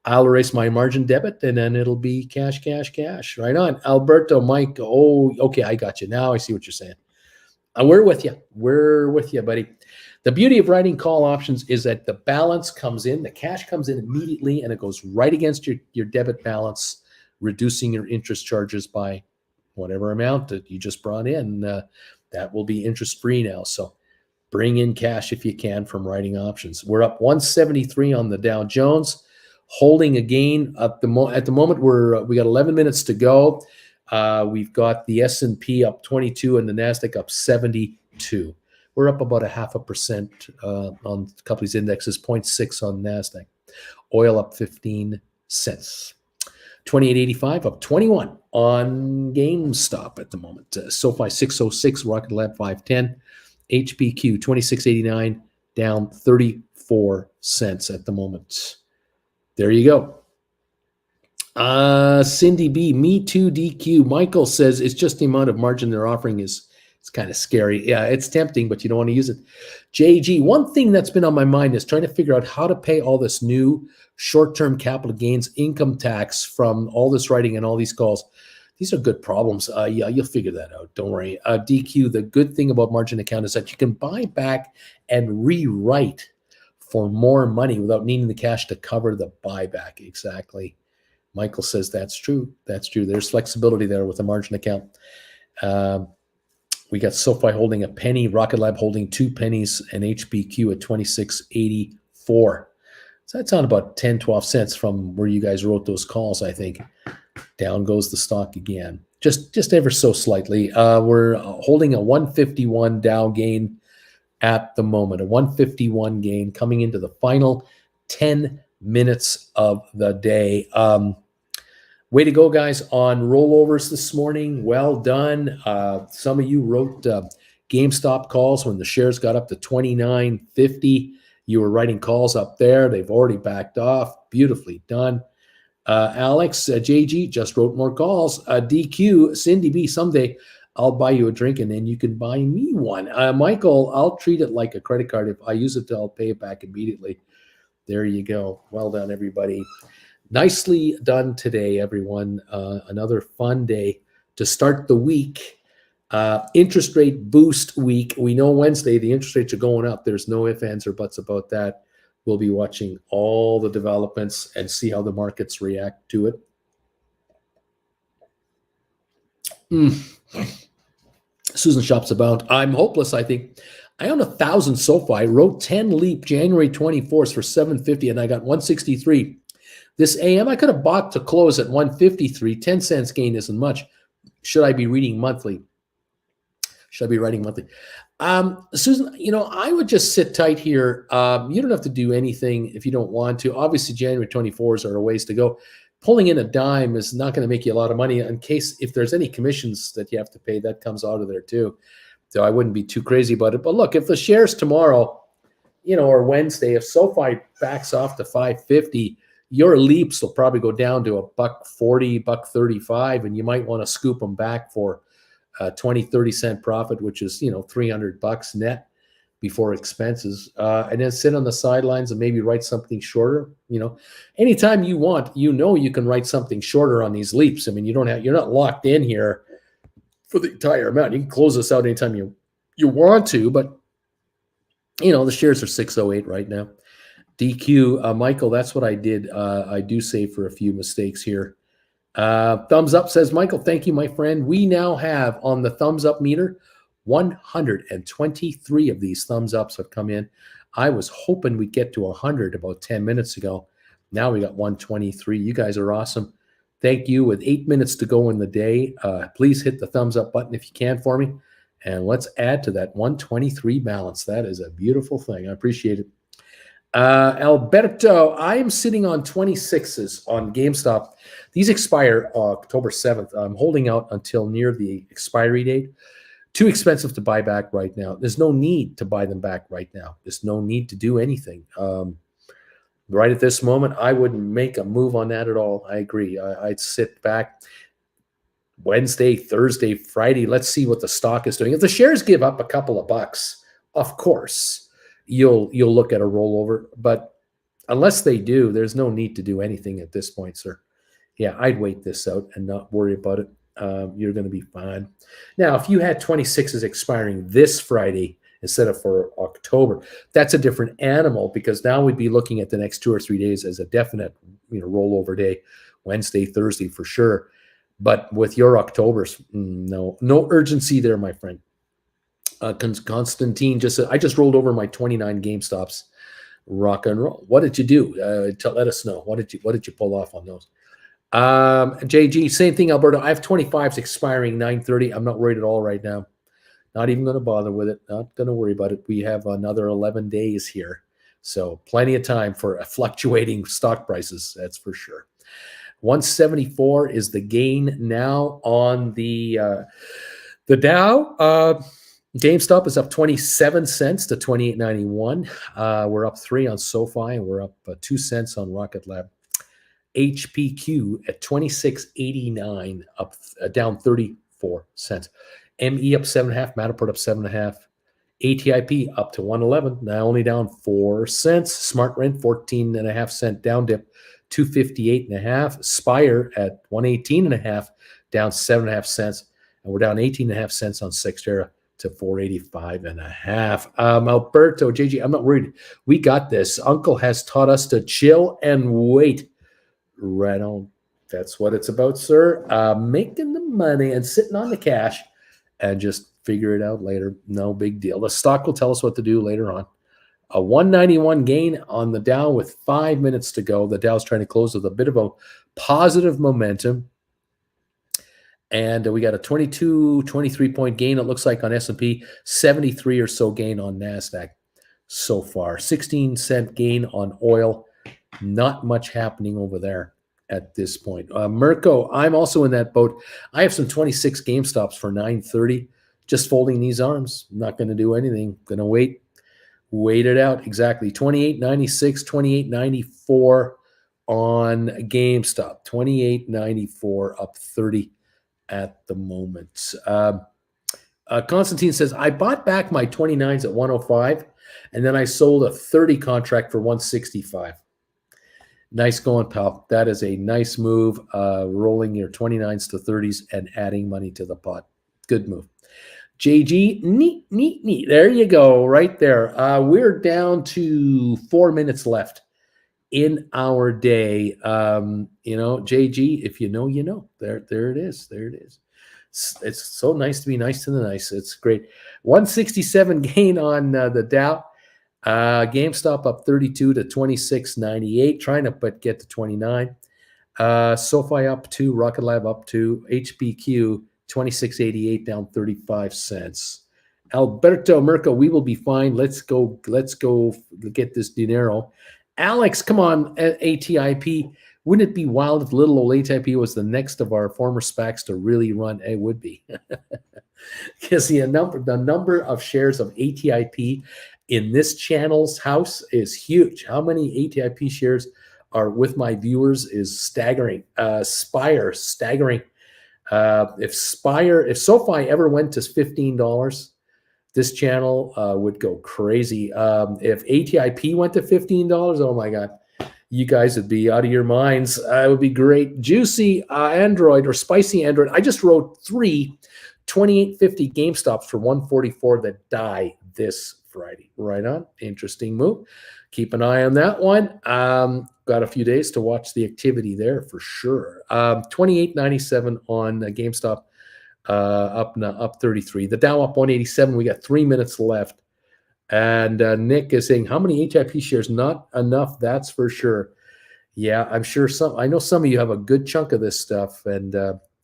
[SPEAKER 1] I'll erase my margin debit and then it'll be cash. Right on. Alberto, Mike, oh, okay, I got you. Now I see what you're saying. We're with you. We're with you, buddy. The beauty of writing call options is that the balance comes in, the cash comes in immediately, and it goes right against your debit balance, reducing your interest charges by whatever amount that you just brought in. That will be interest-free now. So bring in cash if you can from writing options. We're up 173 on the Dow Jones, holding a gain. At the moment, we got 11 minutes to go. We've got the S&P up 22 and the NASDAQ up 72. We're up about 0.5% on a couple of these indexes, 0.6 on NASDAQ. Oil up 15 cents. 28.85 up 21 on GameStop at the moment. SoFi 606, Rocket Lab 510. HPQ 26.89, down 34 cents at the moment. There you go. Cindy B, me too, DQ. Michael says it's just the amount of margin they're offering is It's kind of scary. Yeah, it's tempting, but you don't want to use it. JG, one thing that's been on my mind is trying to figure out how to pay all this new short-term capital gains income tax from all this writing and all these calls. These are good problems. Yeah, you'll figure that out. Don't worry. DQ, the good thing about margin account is that you can buy back and rewrite for more money without needing the cash to cover the buyback. Exactly. Michael says that's true. That's true. There's flexibility there with the margin account. We got SoFi holding a penny, Rocket Lab holding 2 pennies, and HPQ at 26.84. So that's on about 10, 12 cents from where you guys wrote those calls, I think. Down goes the stock again, just ever so slightly. We're holding a 151 Dow gain at the moment, a 151 gain coming into the final 10 minutes of the day. Way to go, guys, on rollovers this morning. Well done. Some of you wrote GameStop calls when the shares got up to $29.50. You were writing calls up there. They've already backed off. Beautifully done. Alex, JG just wrote more calls. DQ, Cindy B, someday I'll buy you a drink and then you can buy me one. Michael, I'll treat it like a credit card. If I use it, I'll pay it back immediately. There you go. Well done, everybody. Nicely done today, everyone. Another fun day to start the week. Interest rate boost week. We know Wednesday the interest rates are going up. There's no ifs, ands, or buts about that. We'll be watching all the developments and see how the markets react to it. Susan shops about. I'm hopeless, I think. I own 1,000 SoFi. Wrote 10 Leap January 24th for $750, and I got 163. This AM, I could have bought to close at 153. 10 cents gain isn't much. Should I be reading monthly? Should I be writing monthly? Susan, I would just sit tight here. You don't have to do anything if you don't want to. Obviously, January 24s are a ways to go. Pulling in a dime is not going to make you a lot of money in case if there's any commissions that you have to pay, that comes out of there too. So I wouldn't be too crazy about it. But look, if the shares tomorrow, or Wednesday, if SoFi backs off to 550, your leaps will probably go down to $1.40, $1.35, and you might want to scoop them back for 20-30 cent profit, which is $300 net before expenses, and then sit on the sidelines and maybe write something shorter. Anytime you want, you can write something shorter on these leaps. I mean, you're not locked in here for the entire amount. You can close this out anytime you want to, but the shares are 608 right now. DQ, Michael, that's what I did. I do save for a few mistakes here. Thumbs up, says Michael. Thank you, my friend. We now have on the thumbs up meter 123 of these thumbs ups have come in. I was hoping we'd get to 100 about 10 minutes ago. Now we got 123. You guys are awesome. Thank you. With 8 minutes to go in the day, please hit the thumbs up button if you can for me. And let's add to that 123 balance. That is a beautiful thing. I appreciate it. Alberto, I am sitting on 26s on GameStop. These expire October 7th. I'm holding out until near the expiry date. Too expensive to buy back right now. There's no need to buy them back right now. There's no need to do anything. Right at this moment, I wouldn't make a move on that at all. I agree. I'd sit back Wednesday, Thursday, Friday. Let's see what the stock is doing. If the shares give up a couple of bucks, of course, you'll look at a rollover. But unless they do, there's no need to do anything at this point, sir. Yeah, I'd wait this out and not worry about it. You're going to be fine. Now, if you had 26s expiring this Friday instead of for October, that's a different animal because now we'd be looking at the next 2 or 3 days as a definite rollover day, Wednesday, Thursday for sure. But with your Octobers, no urgency there, my friend. Constantine just said, I just rolled over my 29 GameStops. Rock and roll. What did you do? Let us know. What did you pull off on those? JG, same thing, Alberto. I have 25s expiring 9:30. I'm not worried at all right now. Not even going to bother with it. Not going to worry about it. We have another 11 days here. So plenty of time for fluctuating stock prices. That's for sure. 174 is the gain now on the Dow. GameStop is up 27 cents to 28.91. We're up 3 on SoFi, and we're up 2 cents on Rocket Lab. HPQ at 26.89, up down 34 cents. ME up 7.5, Matterport up 7.5. ATIP up to 111, now only down 4 cents. Smart Rent 14.5 cent down dip, 258.5. Spire at 118.5, down 7.5 cents, and we're down 18.5 cents on Sextera to 485.5. Alberto, JG, I'm not worried. We got this. Uncle has taught us to chill and wait. Right on. That's what it's about, sir. Making the money and sitting on the cash and just figure it out later. No big deal. The stock will tell us what to do later on. A 191 gain on the Dow with 5 minutes to go. The Dow's trying to close with a bit of a positive momentum. And we got a 22, 23-point gain, it looks like, on S&P, 73 or so gain on NASDAQ so far. 16-cent gain on oil. Not much happening over there at this point. Mirko, I'm also in that boat. I have some 26 GameStops for 930. Just folding these arms. I'm not going to do anything. Going to wait it out. Exactly. 28.96, 28.94 on GameStop. 28.94 up 30 at the moment. Constantine says, I bought back my 29s at 105, and then I sold a 30 contract for 165. Nice going, pal. That is a nice move, rolling your 29s to 30s and adding money to the pot. Good move. JG, neat. There you go, right there. We're down to 4 minutes left in our day. JG, if you know, you know. There it is. There it is. It's so nice to be nice to the nice. It's great. 167 gain on the Dow. GameStop up 32 to 26.98, trying to get to 29. SoFi up 2, Rocket Lab up 2, HBQ 26.88, down 35 cents. Alberto Mirko, we will be fine. Let's go get this dinero. Alex, come on, ATIP. Wouldn't it be wild if little old ATIP was the next of our former SPACs to really run? It would be. Because the number of shares of ATIP in this channel's house is huge. How many ATIP shares are with my viewers is staggering. Spire, staggering. If SoFi ever went to $15, this channel would go crazy. If ATIP went to $15, oh my God, you guys would be out of your minds. It would be great. Juicy Android or Spicy Android. I just wrote 3 28.50 GameStops for 144 that die this Friday. Right on. Interesting move. Keep an eye on that one. Got a few days to watch the activity there for sure. 28.97 on GameStop, up 33. The Dow up 187. We got 3 minutes left. And Nick is saying, how many HIP shares? Not enough, that's for sure. Yeah, I'm sure I know some of you have a good chunk of this stuff. And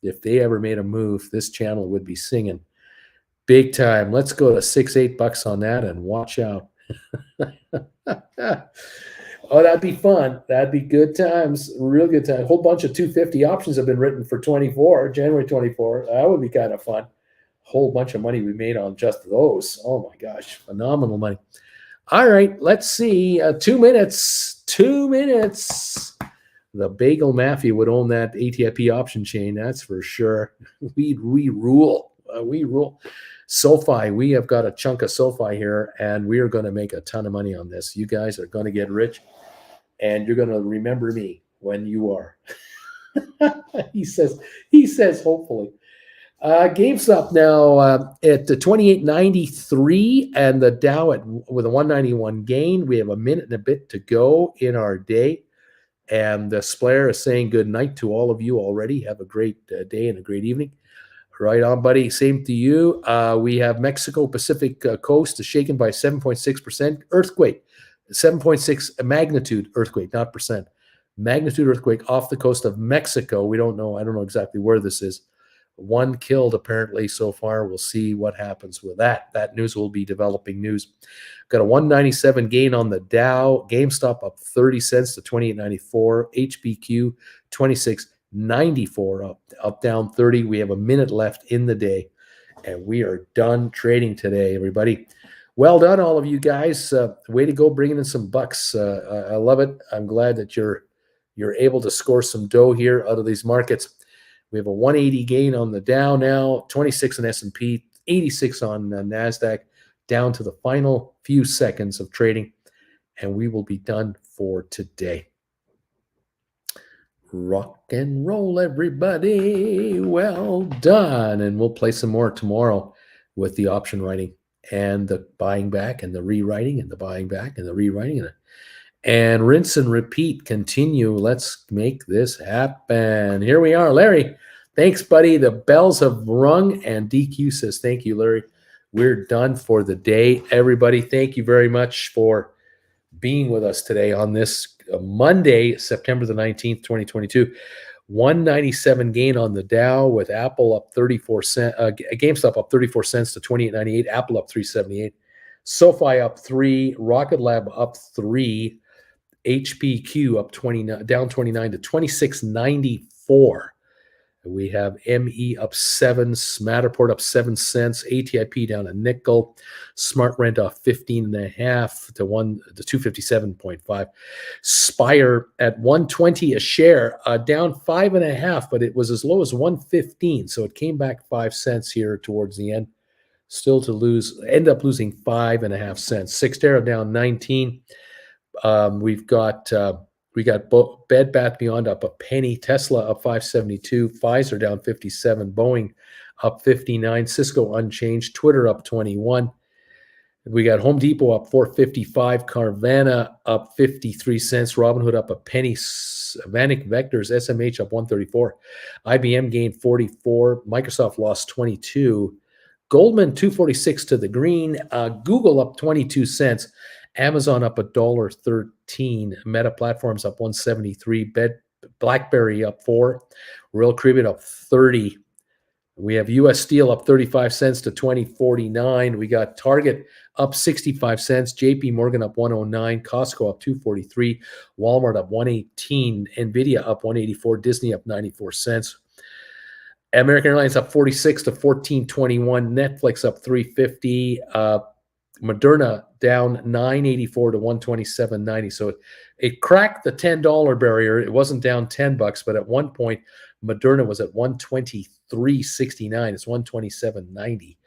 [SPEAKER 1] if they ever made a move, this channel would be singing big time. Let's go to $6-8 on that and watch out. Oh, that'd be fun. That'd be good times. Real good time. A whole bunch of 250 options have been written for January 24. That would be kind of fun. Whole bunch of money we made on just those. Oh my gosh, phenomenal money. All right, let's see. 2 minutes. 2 minutes. The Bagel Mafia would own that ATIP option chain, that's for sure. We rule. We rule. SoFi, we have got a chunk of SoFi here, and we are going to make a ton of money on this. You guys are going to get rich, and you're going to remember me when you are. He says, hopefully. GameStop now at 28.93 and the Dow with a 191 gain. We have a minute and a bit to go in our day. And the Splair is saying good night to all of you already. Have a great day and a great evening. Right on, buddy. Same to you. We have Mexico Pacific coast is shaken by 7.6% earthquake. 7.6 magnitude earthquake, not percent. Magnitude earthquake off the coast of Mexico. We don't know. I don't know exactly where this is. 1 killed apparently so far. We'll see what happens with that. That news will be developing news. Got a 197 gain on the Dow. GameStop up 30 cents to 28.94. HBQ 26.94 up down 30. We have a minute left in the day, and we are done trading today, everybody. Well done, all of you guys. Way to go, bringing in some bucks. I love it. I'm glad that you're able to score some dough here out of these markets. We have a 180 gain on the Dow now, 26 on S&P, 86 on NASDAQ, down to the final few seconds of trading, and we will be done for today. Rock and roll, everybody. Well done. And we'll play some more tomorrow with the option writing and the buying back and the rewriting and the buying back and the rewriting. And rinse and repeat. Continue. Let's make this happen. Here we are. Larry, thanks, buddy. The bells have rung, and DQ says, thank you, Larry. We're done for the day. Everybody, thank you very much for being with us today on this Monday, September the 19th, 2022. 197 gain on the Dow, with Apple up 34 cents, GameStop up 34 cents to 28.98, Apple up 3.78, SoFi up 3, Rocket Lab up 3, HPQ up 29, down 29 to 26.94. We have ME up 7, Matterport up 7 cents, ATIP down a nickel, Smart Rent off 15.5 to 257.5. Spire at 120 a share, down 5.5, but it was as low as 115, so it came back 5 cents here towards the end. Still to end up losing 5.5 cents. Cyxtera down 19. We got Bed Bath Beyond up a penny, Tesla up 5.72, Pfizer down 57, Boeing up 59, Cisco unchanged, Twitter up 21. We got Home Depot up 4.55, Carvana up 53 cents, Robinhood up a penny, Vanik Vectors, SMH up 134, IBM gained 44, Microsoft lost 22, Goldman 246 to the green, Google up 22 cents, Amazon up $1.13, Meta Platforms up 173, BlackBerry up 4, Royal Caribbean up 30. We have U.S. Steel up 35 cents to 20.49. We got Target up 65 cents, JP Morgan up 109, Costco up 243, Walmart up 118, Nvidia up 184, Disney up 94 cents. American Airlines up 46 to 14.21, Netflix up 350, Moderna down 9.84 to 127.90. So it cracked the $10 barrier. It wasn't down $10, but at one point, Moderna was at 123.69. It's 127.90.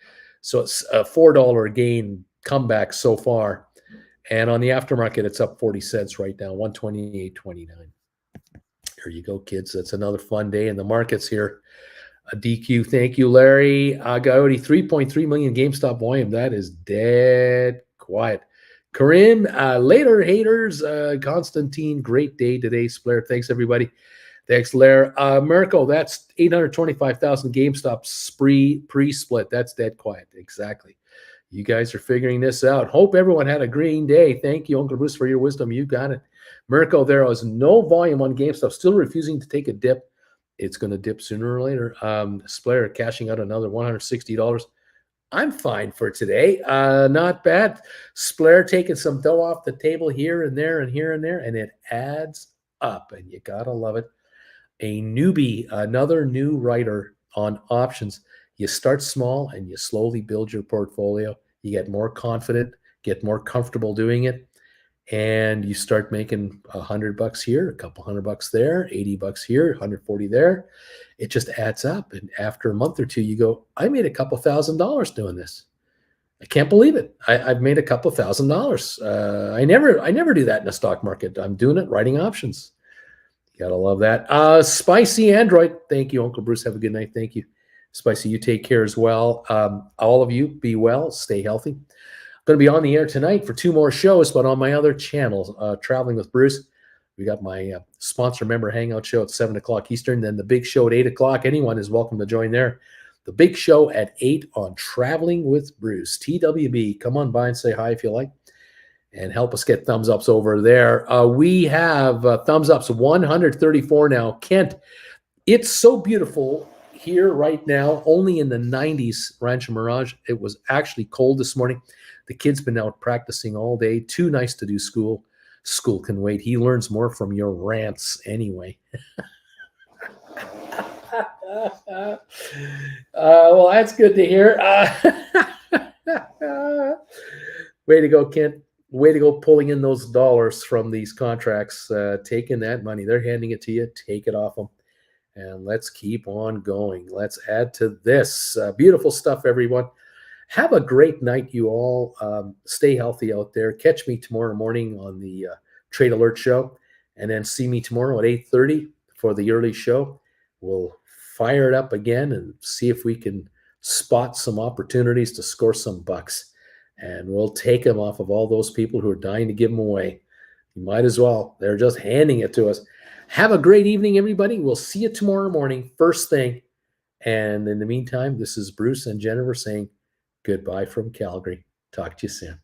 [SPEAKER 1] So it's a $4 gain comeback so far. And on the aftermarket, it's up 40 cents right now, 128.29. Here you go, kids. That's another fun day in the markets here. A DQ, thank you, Larry. Coyote, 3.3 million GameStop volume. That is dead quiet. Karim, later, haters. Constantine, great day today. Splair, thanks, everybody. Thanks, Lair. Mirko, that's 825,000 GameStop pre-split. That's dead quiet. Exactly. You guys are figuring this out. Hope everyone had a green day. Thank you, Uncle Bruce, for your wisdom. You got it. Mirko, there was no volume on GameStop. Still refusing to take a dip. It's going to dip sooner or later. Splair cashing out another $160. I'm fine for today. Not bad. Splair taking some dough off the table here and there and here and there, and it adds up, and you got to love it. A newbie, another new writer on options. You start small and you slowly build your portfolio. You get more confident, get more comfortable doing it. And you start making $100 here, a couple $100 there, $80 here, 140 there. It just adds up. And after a month or two, you go, I made a couple $1,000 doing this. I can't believe it. I've made a couple $1,000. I never do that in the stock market. I'm doing it writing options. You gotta love that. Spicy Android. Thank you, Uncle Bruce. Have a good night. Thank you. Spicy, you take care as well. All of you, be well, stay healthy. Going to be on the air tonight for 2 more shows, but on my other channels, Traveling with Bruce. We got my sponsor member hangout show at 7 o'clock Eastern, then the big show at 8 o'clock. Anyone is welcome to join there. The big show at 8 on Traveling with Bruce, TWB. Come on by and say hi if you like, and help us get thumbs ups over there. We have thumbs ups 134 now. Kent, it's so beautiful here right now, only in the 90s, Rancho Mirage. It was actually cold this morning. The kid's been out practicing all day. Too nice to do school. School can wait. He learns more from your rants anyway. Well, that's good to hear. Way to go, Kent. Way to go pulling in those dollars from these contracts, taking that money. They're handing it to you. Take it off them And let's keep on going. Let's add to this. Beautiful stuff, everyone. Have a great night, you all. Stay healthy out there. Catch me tomorrow morning on the Trade Alert Show, and then see me tomorrow at 8:30 for the early show. We'll fire it up again and see if we can spot some opportunities to score some bucks. And we'll take them off of all those people who are dying to give them away. You might as well. They're just handing it to us. Have a great evening, everybody. We'll see you tomorrow morning, first thing. And in the meantime, this is Bruce and Jennifer saying goodbye from Calgary. Talk to you soon.